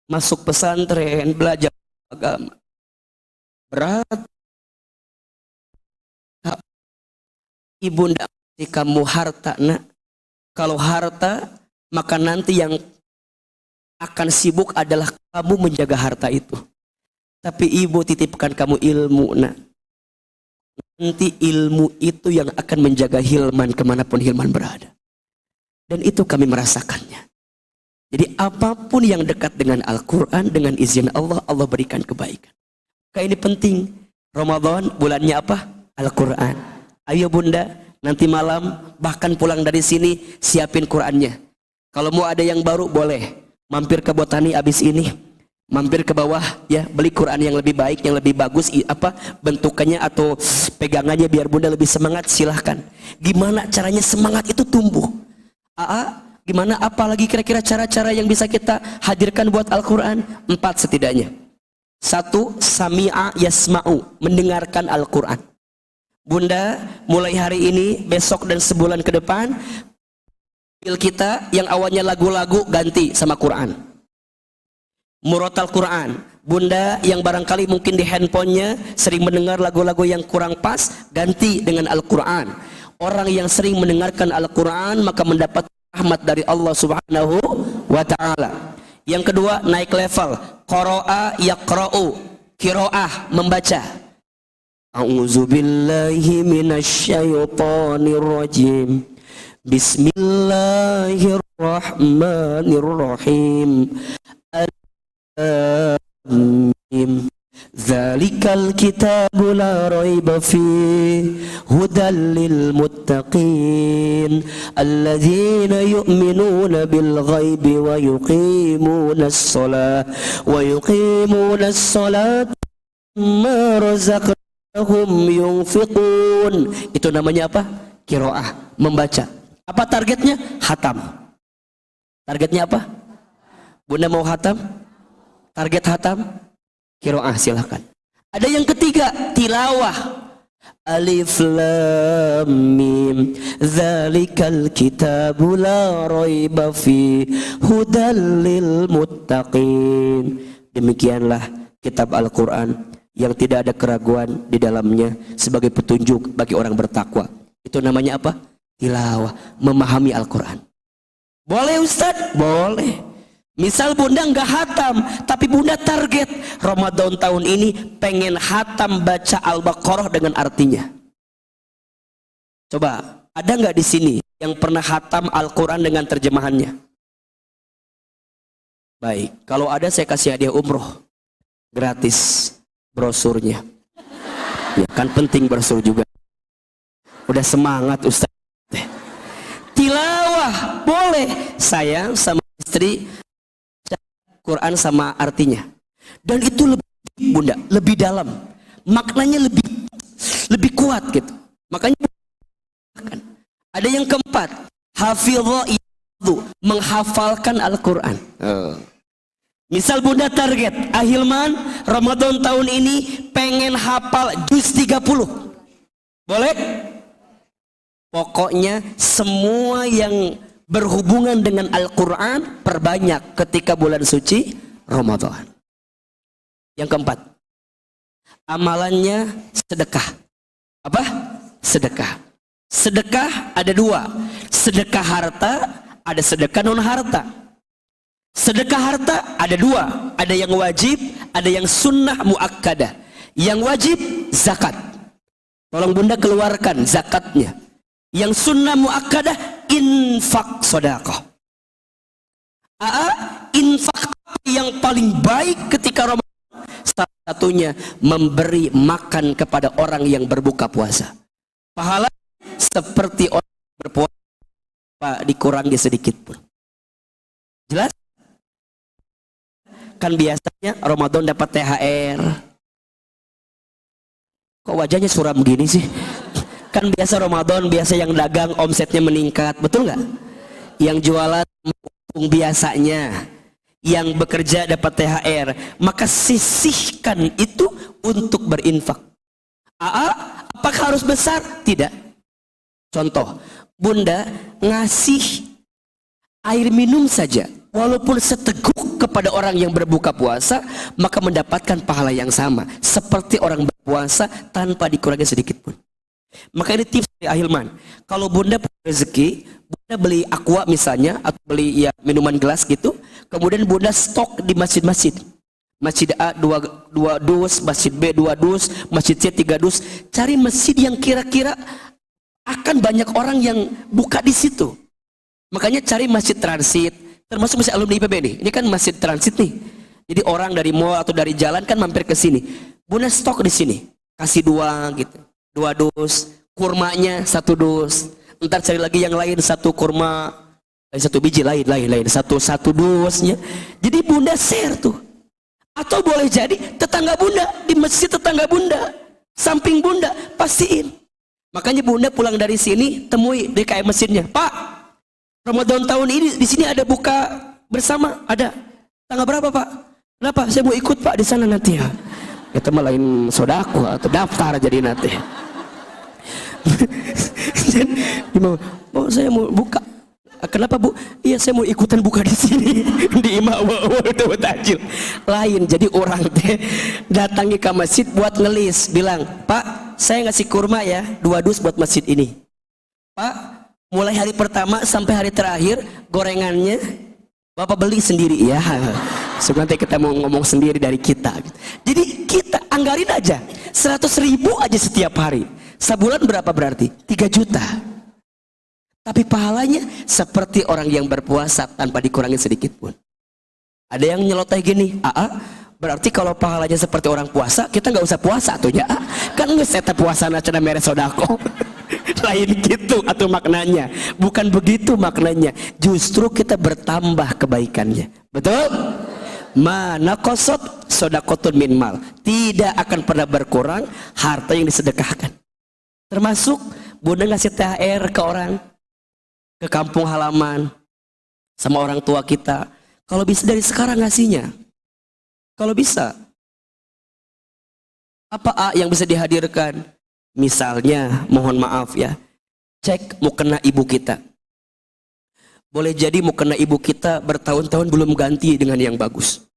Masuk pesantren, belajar agama. Berat. Ibu ndak kasih kamu harta, nak. Kalau harta, maka nanti yang akan sibuk adalah kamu menjaga harta itu. Tapi ibu titipkan kamu ilmu, nak. Nanti ilmu itu yang akan menjaga Hilman kemanapun Hilman berada. Dan itu kami merasakannya. Jadi apapun yang dekat dengan Al-Quran, dengan izin Allah, Allah berikan kebaikan. Maka ini penting. Ramadan bulannya apa? Al-Quran. Ayo Bunda, nanti malam bahkan pulang dari sini siapin Qurannya. Kalau mau ada yang baru boleh. Mampir ke Botani abis ini, mampir ke bawah ya, beli Quran yang lebih baik, yang lebih bagus, apa bentukannya atau pegangannya biar Bunda lebih semangat, silahkan. Gimana caranya semangat itu tumbuh? Gimana, apalagi kira-kira cara-cara yang bisa kita hadirkan buat Al-Quran? 4 setidaknya. 1, sami'a yasma'u, mendengarkan Al-Quran. Bunda mulai hari ini, besok dan sebulan ke depan, kita yang awalnya lagu-lagu ganti sama Quran. Murotal Quran. Bunda yang barangkali mungkin di handphonenya sering mendengar lagu-lagu yang kurang pas, ganti dengan Al-Quran. Orang yang sering mendengarkan Al-Quran maka mendapat rahmat dari Allah Subhanahu wa ta'ala. Yang kedua, naik level. Qara'a yaqra'u, qiraah, membaca. A'udzubillahi minasyaitonir rajim. Bismillahirrahmanirrahim. Amin. Dzalikal kitabu la raiba fihi hudal lil muttaqin alladzina yu'minuna bil ghaibi wa yuqimunas shalah mimma razaqnahum yunfiqun. Itu namanya apa? Qiraah, membaca. Apa targetnya? Hatam. Targetnya apa? Bunda mau hatam? Target hatam? Qiraah, silahkan. Ada yang ketiga, tilawah. Alif lam mim dzalikal kitabu la raiba fi hudal lil muttaqin. Demikianlah kitab Al-Qur'an yang tidak ada keraguan di dalamnya sebagai petunjuk bagi orang bertakwa. Itu namanya apa? Tilawah, memahami Al-Qur'an. Boleh Ustaz? Boleh. Misal bunda nggak hatam, tapi bunda target Ramadan tahun ini pengen hatam baca Al-Baqarah dengan artinya. Coba, ada nggak di sini yang pernah hatam Al-Quran dengan terjemahannya? Baik, kalau ada saya kasih hadiah umroh gratis brosurnya. Ya kan penting brosur juga. Udah semangat Ustaz. Tilawah boleh, sayang sama istri Quran sama artinya, dan itu lebih bunda, lebih dalam, maknanya lebih kuat gitu. Makanya ada yang keempat, hafidhah, menghafalkan Al-Quran. Misal bunda target Ahilman Ramadan tahun ini pengen hafal juz 30, boleh? Pokoknya semua yang berhubungan dengan Al-Quran perbanyak ketika bulan suci Ramadan. Yang keempat, amalannya sedekah. Apa? Sedekah. Sedekah ada dua, sedekah harta, ada sedekah non harta. Sedekah harta ada dua, ada yang wajib, ada yang sunnah muakkadah. Yang wajib zakat, tolong bunda keluarkan zakatnya. Yang sunnah muakkadah infak sedekah. Infak yang paling baik ketika Ramadan, salah satunya memberi makan kepada orang yang berbuka puasa. Pahala seperti orang berpuasa, Pak, dikurangi sedikit pun. Jelas? Kan biasanya Ramadan dapat THR. Kok wajahnya suram begini sih? Kan biasa Ramadan, biasa yang dagang omsetnya meningkat, betul nggak? Yang jualan biasanya, yang bekerja dapat THR, maka sisihkan itu untuk berinfak. Apakah harus besar? Tidak. Contoh, bunda ngasih air minum saja, walaupun seteguk kepada orang yang berbuka puasa, maka mendapatkan pahala yang sama seperti orang berpuasa tanpa dikurangi sedikit pun. Maka ini tips dari Ahilman. Kalau bunda punya rezeki, bunda beli aqua misalnya, atau beli ya minuman gelas gitu, kemudian bunda stok di masjid-masjid. Masjid A 2 dus, masjid B 2 dus, masjid C 3 dus. Cari masjid yang kira-kira akan banyak orang yang buka di situ. Makanya cari masjid transit, termasuk masjid alumni IPB nih. Ini kan masjid transit nih. Jadi orang dari mall atau dari jalan kan mampir ke sini. Bunda stok di sini, kasih 2 gitu. 2 dus, kurmanya 1 dus, ntar cari lagi yang lain 1 kurma, 1 biji lain, satu dusnya. Jadi bunda share tuh. Atau boleh jadi tetangga bunda, di masjid tetangga bunda, samping bunda, pastiin. Makanya bunda pulang dari sini, temui DKM masjidnya, Pak, Ramadan tahun ini di sini ada buka bersama, ada. Tanggal berapa Pak? Kenapa? Saya mau ikut Pak di sana nanti ya. Itu mah lain sodako atau daftar jadi nanti. Oh, saya mau buka. Kenapa Bu? Iya, saya mau ikutan buka di sini di Imawa Tajil. Lain, jadi orang teh datangi ke masjid buat ngelis, bilang, Pak, saya ngasih kurma ya 2 dus buat masjid ini. Pak, mulai hari pertama sampai hari terakhir gorengannya Bapak beli sendiri ya. So, nanti kita mau ngomong sendiri dari kita. Jadi kita anggarin aja 100.000 aja setiap hari. Sebulan berapa berarti? 3 juta. Tapi pahalanya seperti orang yang berpuasa tanpa dikurangi sedikit pun. Ada yang nyeloteh gini, berarti kalau pahalanya seperti orang puasa, kita nggak usah puasa tuh ya. Kan nggak saya puasa nacana mere sodako. Lain gitu atau maknanya. Bukan begitu maknanya. Justru kita bertambah kebaikannya. Betul? Mana kosot sodakotun min mal. tidak akan pernah berkurang harta yang disedekahkan. Termasuk bunda ngasih THR ke orang, ke kampung halaman, sama orang tua kita. Kalau bisa dari sekarang ngasihnya. Kalau bisa. Apa A yang bisa dihadirkan? Misalnya, mohon maaf ya, cek mukena ibu kita. Boleh jadi mukena ibu kita bertahun-tahun belum ganti dengan yang bagus.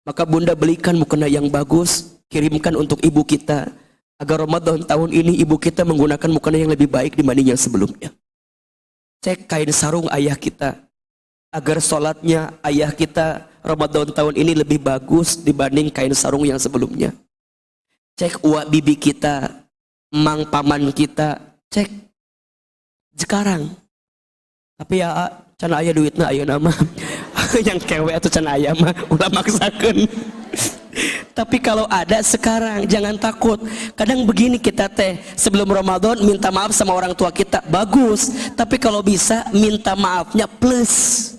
Maka bunda belikan mukena yang bagus, kirimkan untuk ibu kita. Agar Ramadan tahun ini ibu kita menggunakan mukena yang lebih baik dibanding yang sebelumnya. Cek kain sarung ayah kita. Agar sholatnya ayah kita Ramadan tahun ini lebih bagus dibanding kain sarung yang sebelumnya. Cek uak bibi kita, emang paman kita, cek sekarang. Tapi ya can aya duitna aya nama yang kewe atau can aya mah ulah maksakeun. Tapi kalau ada sekarang, jangan takut. Kadang begini kita teh, sebelum Ramadan minta maaf sama orang tua kita, bagus. Tapi kalau bisa minta maafnya plus.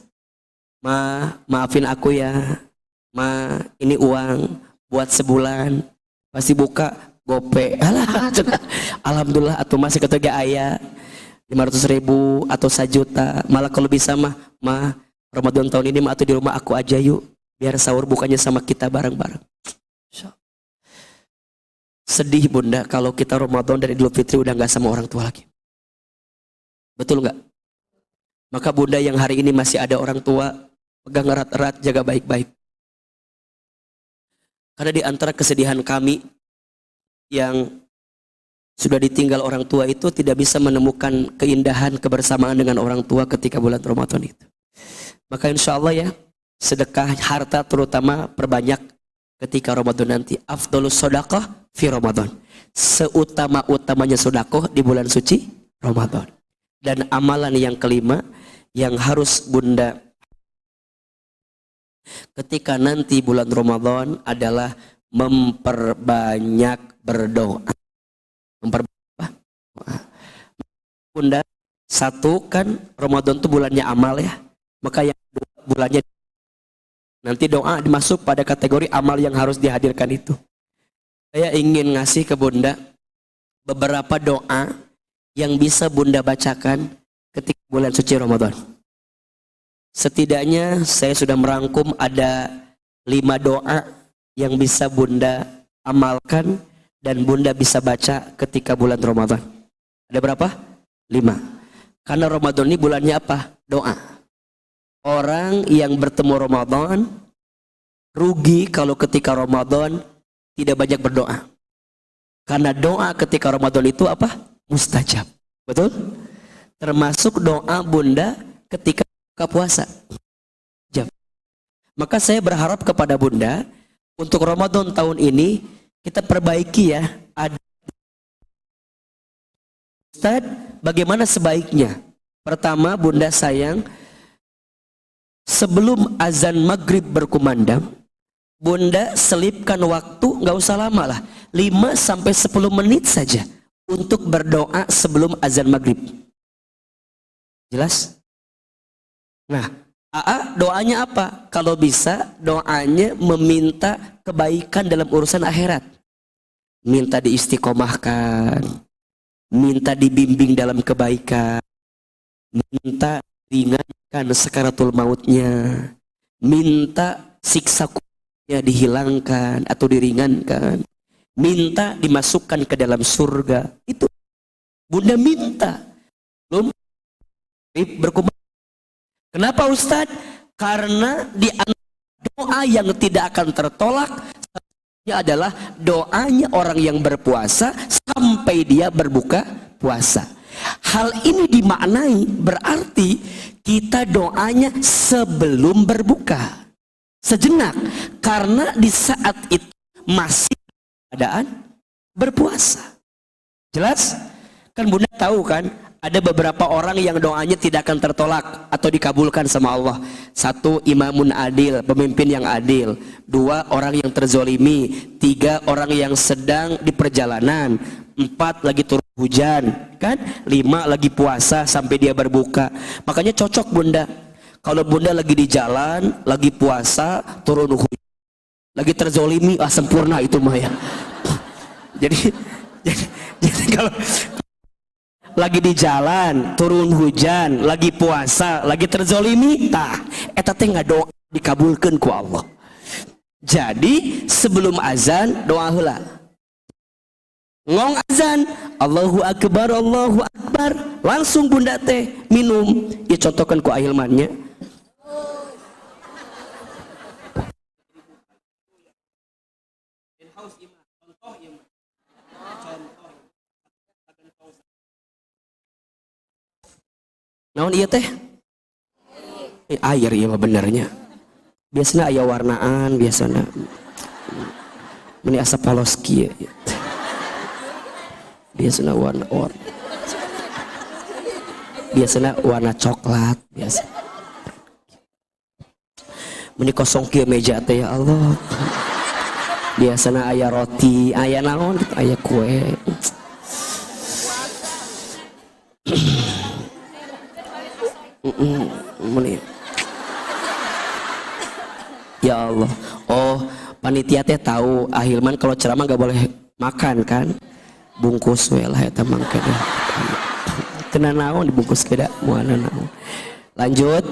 Ma, maafin aku ya. Ma, ini uang buat sebulan. Pasti buka gope. Alah, alhamdulillah atau masih ketiga ayah 500.000 atau 1 juta. Malah kalau bisa mah, ma, Ramadan tahun ini mah atau di rumah aku aja yuk. Biar sahur bukannya sama kita bareng-bareng. Sedih bunda kalau kita Ramadan dan Idul Fitri udah gak sama orang tua lagi. Betul gak? Maka bunda yang hari ini masih ada orang tua, pegang erat-erat, jaga baik-baik. Karena di antara kesedihan kami yang sudah ditinggal orang tua itu tidak bisa menemukan keindahan kebersamaan dengan orang tua ketika bulan Ramadan itu. Maka insya Allah ya, sedekah harta terutama perbanyak ketika Ramadan nanti. Afdolus sodaqah fi Ramadan. Seutama-utamanya sedekah di bulan suci Ramadan. Dan amalan yang kelima yang harus bunda ketika nanti bulan Ramadan adalah memperbanyak berdoa. Memperbanyak bunda, satu kan Ramadan itu bulannya amal ya. Maka yang bulannya nanti doa dimasuk pada kategori amal yang harus dihadirkan itu. Saya ingin ngasih ke bunda beberapa doa yang bisa bunda bacakan ketika bulan suci Ramadan. Setidaknya saya sudah merangkum ada 5 doa yang bisa bunda amalkan dan bunda bisa baca ketika bulan Ramadan. Ada berapa? 5. Karena Ramadan ini bulannya apa? Doa. Orang yang bertemu Ramadan rugi kalau ketika Ramadan tidak banyak berdoa. Karena doa ketika Ramadan itu apa? Mustajab. Betul? Termasuk doa bunda ketika buka puasa. Maka saya berharap kepada bunda untuk Ramadan tahun ini kita perbaiki ya. Ustaz, bagaimana sebaiknya? Pertama bunda sayang, sebelum azan maghrib berkumandang, bunda selipkan waktu, nggak usah lama lah, 5-10 menit saja untuk berdoa sebelum azan maghrib. Jelas? Nah, doanya apa? Kalau bisa doanya meminta kebaikan dalam urusan akhirat. Minta diistiqomahkan, minta dibimbing dalam kebaikan, minta ringankan sakaratul mautnya, minta siksa kuburnya dihilangkan atau diringankan, minta dimasukkan ke dalam surga. Itu bunda minta. Belum berkumandang. Kenapa Ustadz? Karena di antara doa yang tidak akan tertolak adalah doanya orang yang berpuasa sampai dia berbuka puasa. Hal ini dimaknai berarti kita doanya sebelum berbuka sejenak, karena di saat itu masih keadaan berpuasa. Jelas? Kan bunda tahu kan, ada beberapa orang yang doanya tidak akan tertolak atau dikabulkan sama Allah. 1, imamun adil, pemimpin yang adil. 2, orang yang terzolimi. 3, orang yang sedang di perjalanan. 4, lagi turun hujan, kan? 5, lagi puasa sampai dia berbuka. Makanya cocok bunda, kalau bunda lagi di jalan, lagi puasa, turun hujan, lagi terzolimi, sempurna itu mah ya. jadi, jadi kalau lagi di jalan, turun hujan, lagi puasa, lagi terzolimi, eta teh ngadoa dikabulkan ku Allah. Jadi sebelum azan doa heula. Ngong azan, Allahu Akbar, Allahu Akbar, langsung bunda teh minum. Ya contohkan ku ahilmannya. Naon iya teh? Air iya mah benernya. Biasanya aya warnaan, biasanya meni asa paloski ya. Biasanya warna oranye. Biasanya warna coklat biasa. Meni kosong kieu meja teh ya Allah. Biasanya aya roti, aya naon, aya kue. Meni. Ya Allah. Oh, panitia teh tahu Ahilman kalau ceramah gak boleh makan kan? Bungkus we lah eta mangke deh. Teu naon dibungkus ke da moalna naon. Lanjut.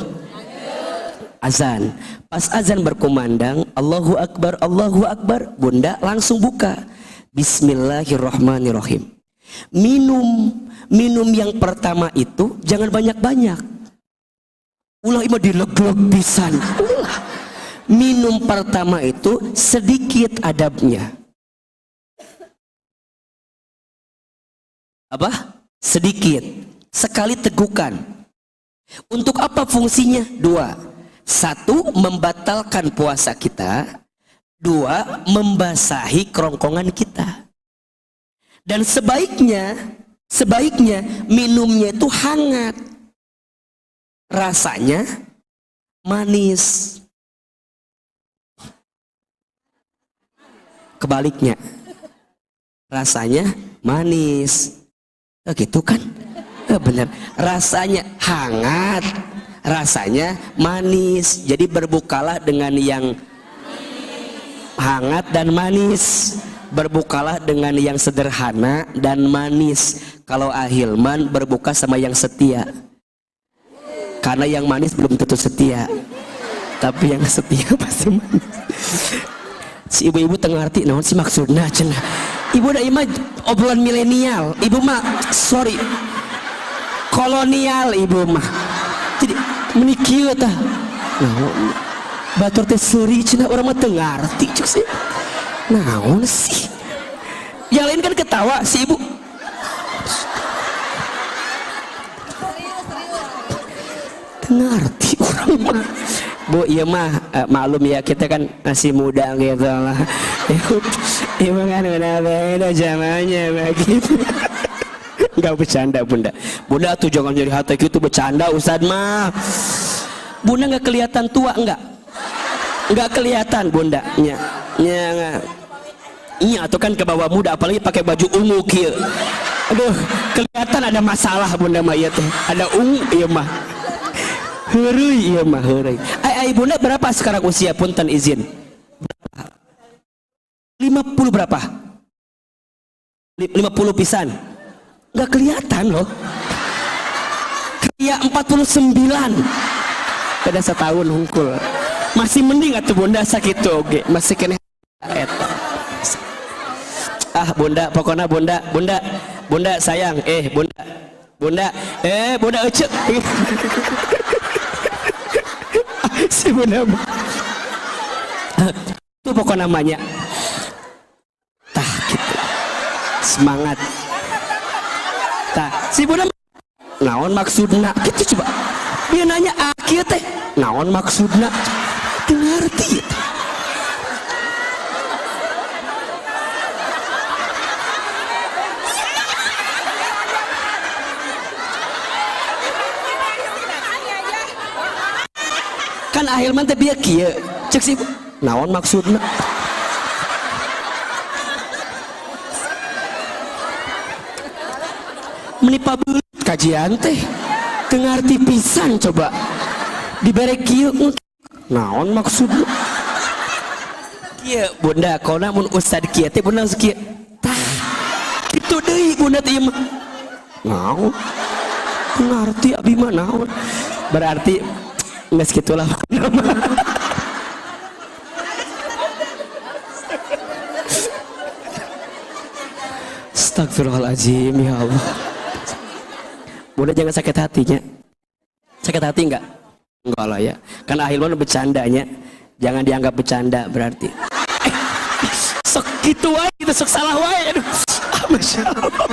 Azan. Pas azan berkumandang, Allahu Akbar, Allahu Akbar, bunda langsung buka. Bismillahirrahmanirrahim. Minum yang pertama itu jangan banyak-banyak. Ulah ima dileg-leg pisan. Ulah. Minum pertama itu sedikit adabnya. Apa? Sedikit. Sekali tegukan. Untuk apa fungsinya? Dua. Satu, membatalkan puasa kita. Dua, membasahi kerongkongan kita. Dan sebaiknya minumnya itu hangat. Rasanya manis. Kebaliknya, rasanya manis. Gitu kan? Bener. Rasanya hangat, rasanya manis. Jadi berbukalah dengan yang hangat dan manis. Berbukalah dengan yang sederhana dan manis. Kalau Ahilman berbuka sama yang setia. Karena yang manis belum tentu setia. Tapi yang setia pasti manis. Si ibu-ibu tengah arti naon sih maksudnya cenah. Ibu da imah obrolan milenial. Ibu mah sorry. Kolonial ibu mah. Jadi menikir tah. Naon batur teh seuri cenah urang mah teu ngarti cuk sih. Naon sih? Yang lain kan ketawa si ibu. Teu ngarti urang mah. Bu, iya mah maklum ya kita kan masih muda gitu lah. Ibu kan udah beda zamannya begitu. Enggak bercanda bunda. Bunda tuh jangan jadi hati gitu bercanda Ustad mah. Bunda nggak kelihatan tua enggak? Enggak kelihatan bunda. Iya atau kan ke bawah muda apalagi pakai baju ungu kieu. Aduh kelihatan ada masalah bunda mah iya teh. Ada ungu iya mah. Heureuy ieu mah heureuy. Ai bunda berapa sekarang usia punten izin? Berapa? 50 berapa? 50 pisan. Enggak kelihatan loh. Kayak 49. Beda setahun hungkul. Masih mending atuh bunda sakitu oge, masih keneh eta. Bunda pokoknya bunda sayang bunda ecek. Si bunda itu pokok namanya gitu semangat si bunda naon maksudna gitu coba dia nanya akhir teh naon maksudna ngerti kan Ahilman teh bieu kieu cek si naon maksudna menipa beut kajian teh teu ngarti pisan coba dibere kieu naon maksudna Kieu bunda kalau namun ustad kieu teh bunda kieu tah itu deui bunda teh mah naon ngarti abi mah naon berarti geus kitulah Astagfirullahaladzim ya Allah. Bunda jangan sakit hatinya. Sakit hati enggak? Enggak lah ya. Karena Ahilman bercandanya. Jangan dianggap bercanda berarti. Sok gitu wae, gitu sok salah wae. Aduh. Masya Allah.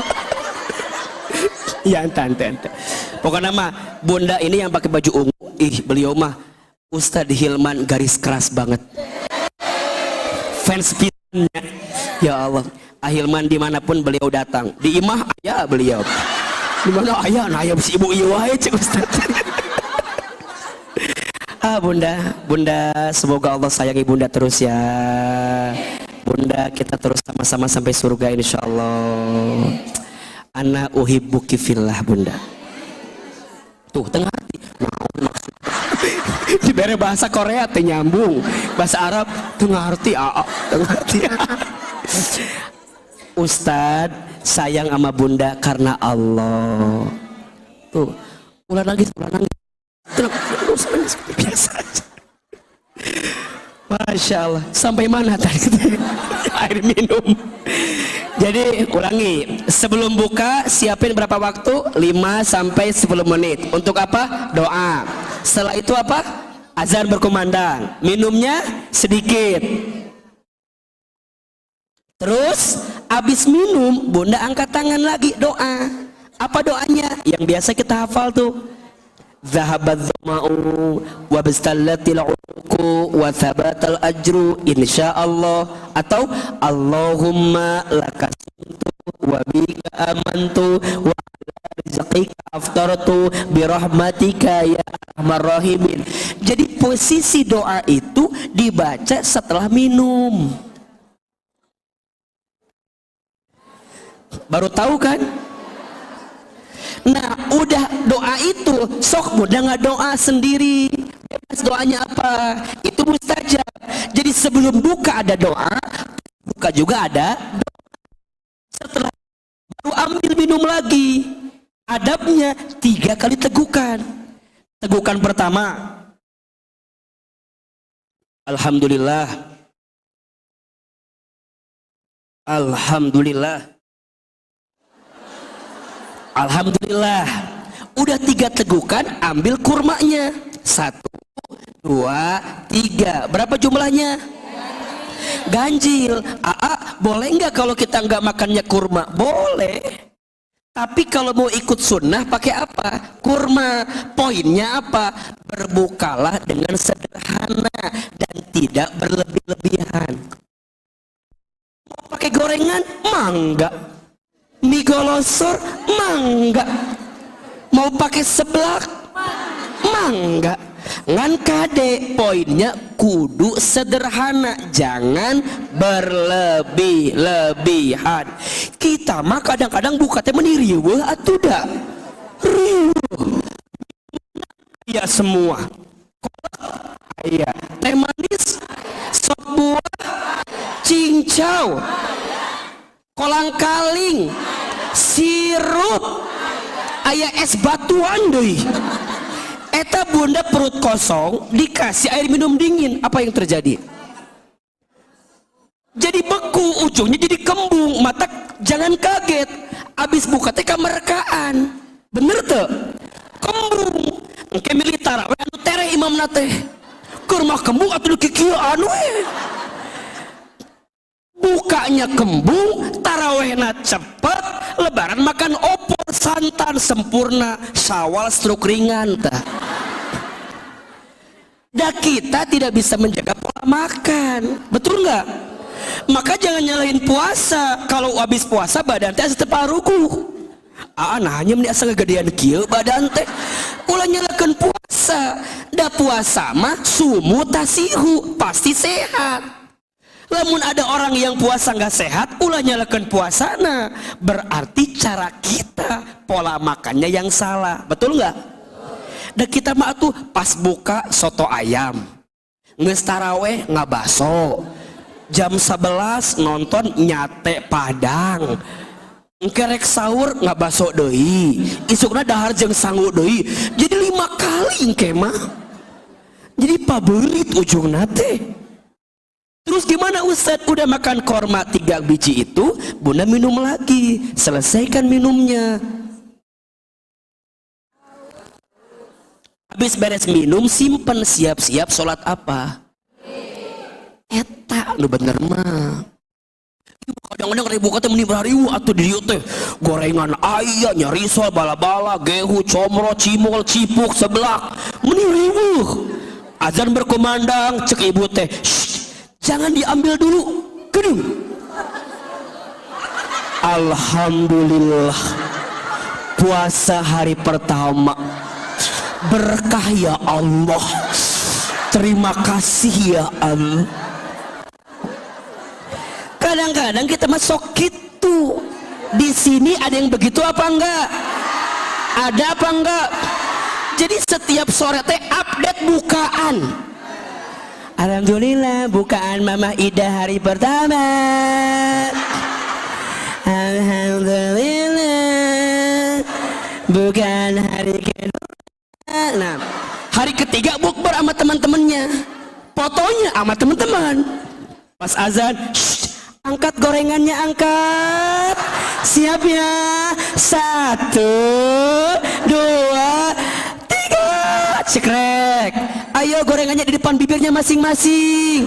Ya ente. Pokoknya mah Bunda ini yang pakai baju ungu. Beliau mah Ustadz Hilman garis keras banget. Fans pisannya. Ya Allah. Ahilman dimanapun beliau datang di imah ayah beliau di mana ayah nah ayah si ibu iwa cik Ustaz. Bunda semoga Allah sayangi bunda terus ya bunda, kita terus sama-sama sampai surga insyaallah. Ana uhibbuki fillah bunda. Tuh tengah hati maksud dibere bahasa Korea teh nyambung, bahasa Arab tengah arti tengah arti. Ustadz sayang sama bunda karena Allah. Tuh, ulah nangis. Tenang, biasa aja. Masya Allah. Sampai mana tadi? Air minum. Jadi ulangi. Sebelum buka siapin berapa waktu? 5 sampai 10 menit. Untuk apa? Doa. Setelah itu apa? Azan berkumandang. Minumnya sedikit. Terus abis minum bunda angkat tangan lagi doa. Apa doanya? Yang biasa kita hafal tuh. Zahabadz zama'u wa bastallatil 'uruqu wa thabatal ajru insyaallah, atau Allahumma lakasuntu wa bika amantu wa ala rizqika aftartu birahmatika ya arhamar rahimin. Jadi posisi doa itu dibaca setelah minum. Baru tahu kan? Nah udah doa itu sok bunda nggak doa sendiri, bebas doanya apa itu mustajab. Jadi sebelum buka ada doa, buka juga ada doa. Setelah baru ambil minum lagi. Adabnya 3 kali tegukan. Tegukan pertama Alhamdulillah, Alhamdulillah, Alhamdulillah. Udah 3 tegukan, ambil kurmanya. 1, 2, 3. Berapa jumlahnya? Ganjil. Boleh nggak kalau kita nggak makannya kurma? Boleh. Tapi kalau mau ikut sunnah pakai apa? Kurma. Poinnya apa? Berbukalah dengan sederhana dan tidak berlebih-lebihan. Mau pakai gorengan? Mangga. Mie golosor mangga, mau pakai seblak mangga. Ngan kade poinnya kudu sederhana, jangan berlebih-lebihan. Kita mah kadang-kadang buka teh meniriweuh atuh da riweuh ya semua iya teh manis sop buah cincau kolang-kaling, sirup, aya es batuan deui. Eta bunda perut kosong dikasih air minum dingin, apa yang terjadi? Jadi beku, ujungnya jadi kembung. Mata jangan kaget, abis buka teh kamerkaan, bener tuh? Kembung, engke militer, anu tere imam nate, kurma kembung atau kikieu anu bukanya kembung, tarawehna cepet, lebaran makan opor santan sempurna, syawal struk ringan tah. Dan kita tidak bisa menjaga pola makan, betul nggak? Maka jangan nyalahin puasa. Kalau habis puasa badan teh tetep arukuh. Nah hanya asa gedean kieu badan teh. Ulah nyalakeun puasa. Da puasa mah sumu tasihu, pasti sehat. Lamun ada orang yang puasa nggak sehat, ulah nyalakan puasana. Berarti cara kita, pola makannya yang salah, betul nggak? Dan kita mah tuh pas buka soto ayam, nges taraweh nggak baso, jam 11 nonton nyate Padang, engkerek sahur nggak baso deui, isukna dahar jeung sangu deui, jadi 5 kali engke mah, jadi paberit ujung nate. Terus gimana Ustadz? Udah makan korma 3 biji itu, bunda minum lagi, selesaikan minumnya. Habis beres minum, simpen, siap-siap sholat apa? Eta, lu bener mah. Kadang-kadang ribu kata meni berhariwu atau di dieu teh gorengan aya nya risol bala-bala gehu comro cimol cipuk seblak meni riweuh. Azan berkumandang cek ibu teh, jangan diambil dulu gedung. Alhamdulillah puasa hari pertama berkah ya Allah, terima kasih ya Allah. Kadang-kadang kita masuk gitu. Di sini ada yang begitu apa enggak? Ada apa enggak? Jadi setiap sore teh update bukaan. Alhamdulillah bukaan Mama Ida hari pertama. Alhamdulillah bukan hari kedua. Nah, hari ketiga bukber sama teman-temannya, fotonya sama teman-teman. Pas azan, angkat gorengannya, angkat. Siap ya? 1, 2, 3. Cekrek. Ayo gorengannya di depan bibirnya masing-masing.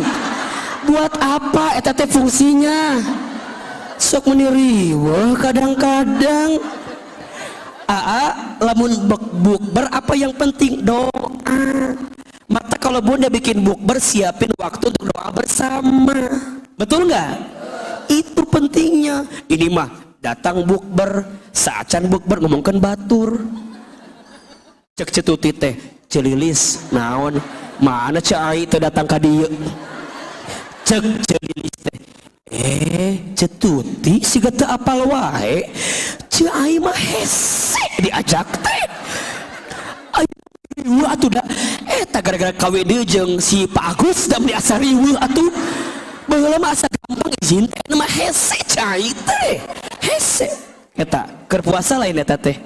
Buat apa eta teh fungsinya? Sok meniriweuh kadang-kadang. Lamun bukber apa yang penting? Doa. Maka kalau bunda bikin bukber, siapin waktu untuk doa bersama. Betul nggak? Itu pentingnya. Ini mah datang bukber, saacan bukber ngomongkan batur. Cek cetuti teh, celilis, naon, mana cai teh datang ka dieu. Cek celilis teh, cetuti siga teu apal wae. Cai mah hese diajak teh. Riweuh atuh da. Eta gara-gara kawin deui jeung si Pak Agus da meni asa riweuh atuh. Baheula mah asa gampang izin teh mah hese cai teh. Hese. Eta keur puasa lain eta teh.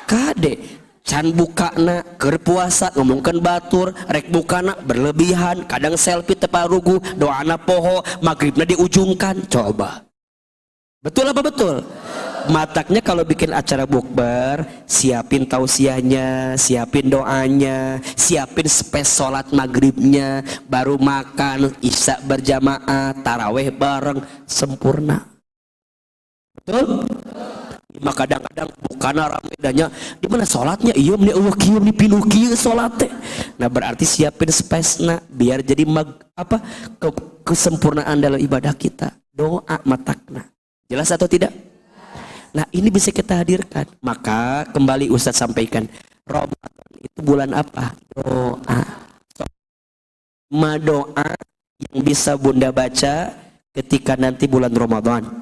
Kade can bukana keur puasa ngomongkeun batur, rek bukana berlebihan, kadang selfie teu parugu, doana poho, magribna diujungkan. Coba. Betul apa betul? Mataknya kalau bikin acara bukber, siapin tausiahnya, siapin doanya, siapin space sholat maghribnya, baru makan, isya berjamaah, taraweh bareng, sempurna. Betul? Maka kadang-kadang bukan rame danya, di mana sholatnya? Iya, meni Allah kieu, meni pinuh kieu sholat teh. Nah berarti siapin space na, biar jadi kesempurnaan dalam ibadah kita. Doa matakna. Jelas atau tidak? Nah ini bisa kita hadirkan. Maka kembali Ustadz sampaikan, Ramadan itu bulan apa? Doa. Doa yang bisa bunda baca ketika nanti bulan Ramadan.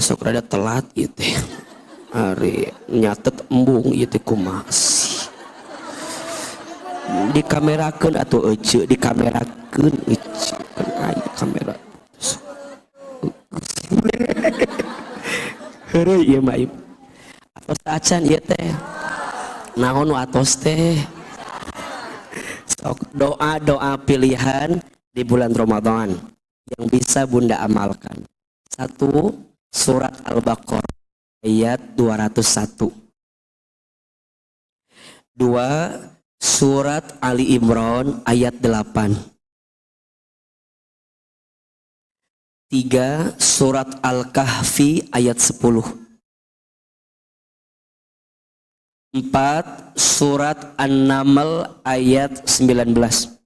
Sok rada telat gitu. Hari nyatet embung gitu kumasi. Dikamerakeun atau ece dikamerakeun ece kan aya kamera. Heureuy ieu mah ieu. Atos acan ieu teh. Naon atos teh? Sok doa-doa pilihan di bulan Ramadan yang bisa bunda amalkan. 1, Surat Al-Baqarah ayat 201. 2, Surat Ali Imran ayat 8. 3, Surat Al-Kahfi ayat 10. 4, Surat An-Naml ayat 19.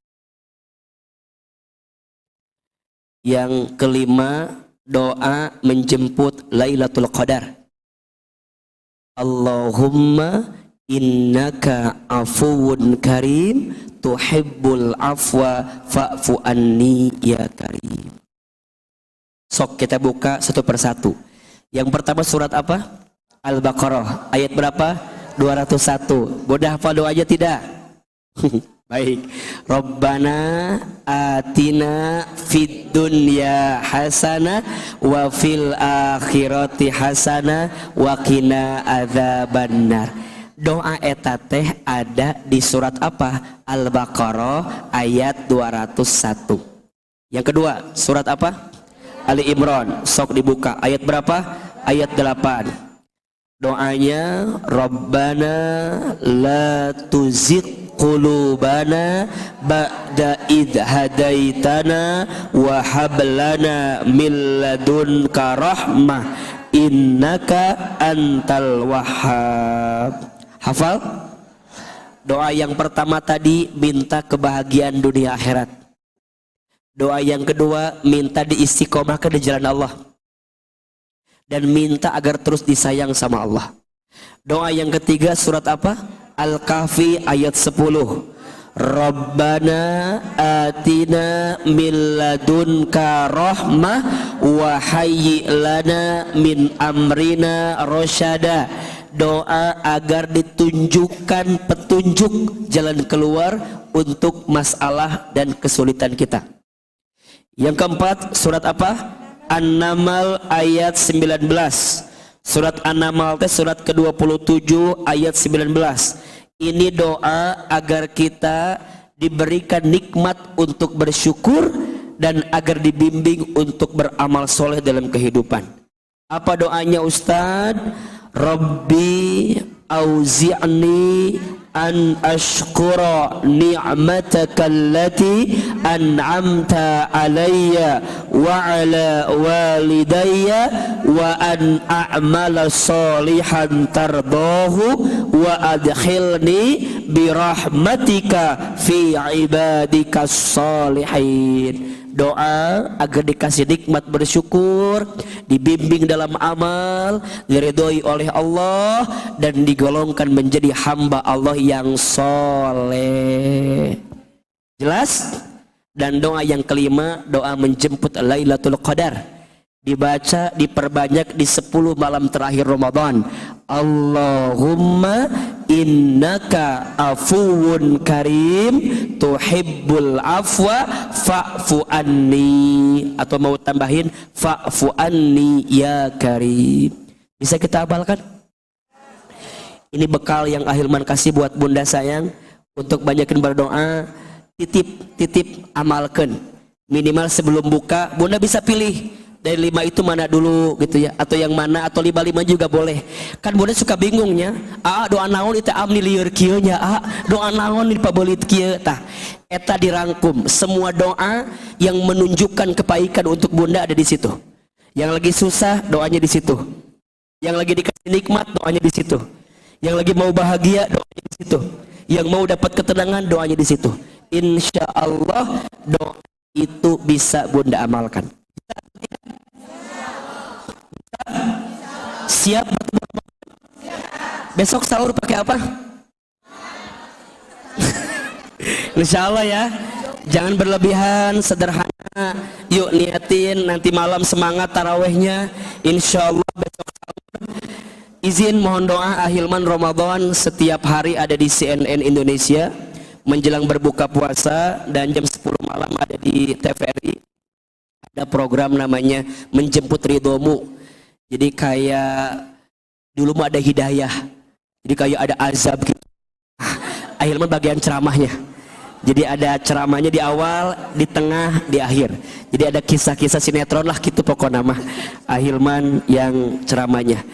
Yang kelima, doa menjemput Lailatul Qadar. Allahumma innaka afuwun karim tuhibbul afwa fa'fu anni ya karim. Sok kita buka satu persatu. Yang pertama surat apa? Al-Baqarah. Ayat berapa? 201. Mudah hafal doanya tidak? Baik. Rabbana atina fid dunya hasanah wa fil akhirati hasanah wa qina adzabannar. Doa eta teh ada di surat apa? Al-Baqarah ayat 201. Yang kedua, surat apa? Ali Imran. Sok dibuka. Ayat berapa? Ayat 8. Doanya Rabbana la tuzigh qulubana ba'da idh hadaitana wa hab lana min ladunka rahmah innaka antal wahhab. Hafal? Doa yang pertama tadi minta kebahagiaan dunia akhirat. Doa yang kedua minta diistiqomahkan di jalan Allah dan minta agar terus disayang sama Allah. Doa yang ketiga surat apa? Al-Kahfi ayat 10. Rabbana atina min ladunka rahmah wa hayyi lana min amrina rasyada. Doa agar ditunjukkan petunjuk jalan keluar untuk masalah dan kesulitan kita. Yang keempat surat apa? An-Naml ayat 19. Surat An-Naml surat ke-27 ayat 19. Ini doa agar kita diberikan nikmat untuk bersyukur dan agar dibimbing untuk beramal soleh dalam kehidupan. Apa doanya Ustaz? Rabbi auzi'ni an ashkura ni'mataka allati an'amta alayya wa ala walidayya wa an a'mala salihan tardahu wa adkhilni birahmatika fi ibadikas salihin. Doa agar dikasih nikmat bersyukur, dibimbing dalam amal, diridhoi oleh Allah dan digolongkan menjadi hamba Allah yang soleh. Jelas? Dan doa yang kelima, doa menjemput Lailatul Qadar. Dibaca, diperbanyak di 10 malam terakhir Ramadan. Allahumma innaka afuwun karim tuhibbul afwa fa'fu anni. Atau mau tambahin fa'fu anni ya karim. Bisa kita hafalkan? Ini bekal yang Ahilman kasih buat bunda sayang untuk banyakin berdoa. Titip amalkan. Minimal sebelum buka bunda bisa pilih dari 5 itu mana dulu gitu ya, atau yang mana, atau 5 juga boleh. Kan bunda suka bingungnya, doa naon itu amni lieur kieu nya, doa naon di pabelit kieu tah. Eta dirangkum semua doa yang menunjukkan kebaikan untuk bunda ada di situ. Yang lagi susah doanya di situ. Yang lagi dikasih nikmat doanya di situ. Yang lagi mau bahagia doanya di situ. Yang mau dapat ketenangan doanya di situ. Insya Allah doa itu bisa bunda amalkan. Siap? Besok sahur pakai apa? Insya Allah ya. Jangan berlebihan, sederhana. Yuk niatin nanti malam semangat tarawehnya. Insya Allah besok sahur. Izin mohon doa Ahilman Ramadan setiap hari ada di CNN Indonesia menjelang berbuka puasa, dan jam 10 malam ada di TVRI. Ada program namanya Menjemput Ridhomu. Jadi kayak dulu mah ada hidayah, jadi kayak ada azab gitu. Ahilman bagian ceramahnya. Jadi ada ceramahnya di awal, di tengah, di akhir. Jadi ada kisah-kisah sinetron lah gitu pokoknya mah. Ahilman yang ceramahnya.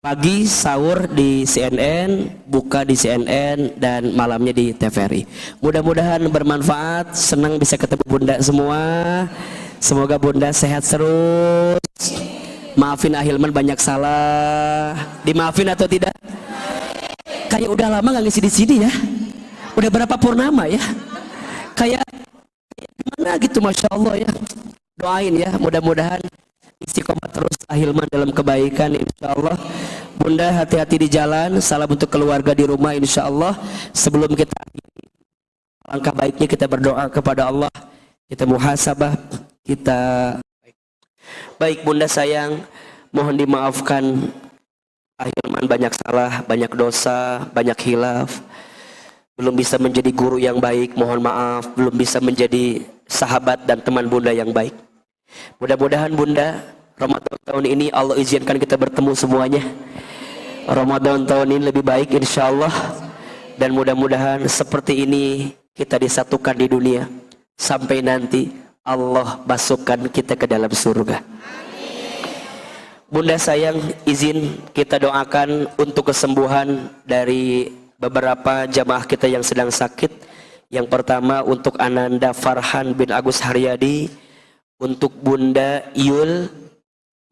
Pagi sahur di CNN, buka di CNN, dan malamnya di TVRI. Mudah-mudahan bermanfaat, senang bisa ketemu bunda semua. Semoga bunda sehat terus. Maafin Ahilman banyak salah. Dimaafin atau tidak? Kayak udah lama nggak ngisi di sini ya. Udah berapa purnama ya? Kayak gimana gitu, masya Allah ya. Doain ya, mudah-mudahan istiqomah terus ahilman dalam kebaikan insyaallah. Bunda hati-hati di jalan, salam untuk keluarga di rumah insyaallah. Sebelum kita langkah baiknya kita berdoa kepada Allah, kita muhasabah, kita baik. Bunda sayang, mohon dimaafkan ahilman banyak salah, banyak dosa, banyak hilaf. Belum bisa menjadi guru yang baik, mohon maaf. Belum bisa menjadi sahabat dan teman bunda yang baik. Mudah-mudahan bunda, Ramadan tahun ini Allah izinkan kita bertemu semuanya. Ramadan tahun ini lebih baik insya Allah. Dan mudah-mudahan seperti ini kita disatukan di dunia. Sampai nanti Allah masukkan kita ke dalam surga. Bunda sayang, izin kita doakan untuk kesembuhan dari beberapa jamaah kita yang sedang sakit. Yang pertama untuk Ananda Farhan bin Agus Haryadi, untuk Bunda Yul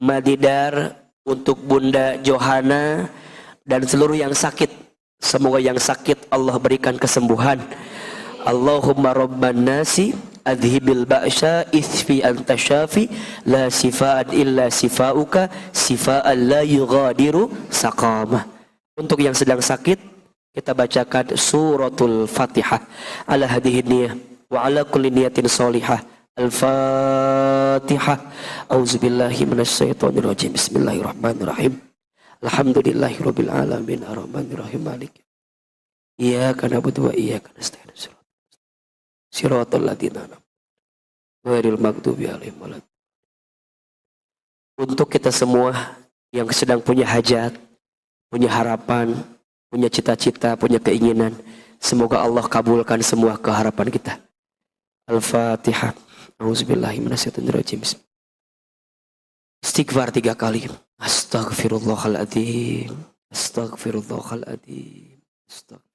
Madidar, untuk Bunda Johana, dan seluruh yang sakit. Semoga yang sakit Allah berikan kesembuhan. Allahumma rabban nasi adhibil ba'sya isfi anta syafi la sifa'at illa sifa'uka sifa'an la yughadiru saqamah. Untuk yang sedang sakit, kita bacakan suratul Fatihah ala hadhihi niyah wa ala kulli niyatin sholihah. Al-Fatihah. Auzubillahi minasyaitonir rajim. Bismillahirrahmanirrahim. Alhamdulillahirabbil alamin arrahmanir rahim maliki. Iyyaka na'budu wa iyyaka nasta'in. Shiratal ladzina an'amta 'alaihim ghairil maghdubi 'alaihim waladdallin. Untuk kita semua yang sedang punya hajat, punya harapan, punya cita-cita, punya keinginan, semoga Allah kabulkan semua keharapan kita. Al-Fatihah. Auzubillahi minasyaitonir rajim. Istighfar 3 kali. Astaghfirullahaladzim. Astaghfirullahaladzim. Astaghfirullahaladzim.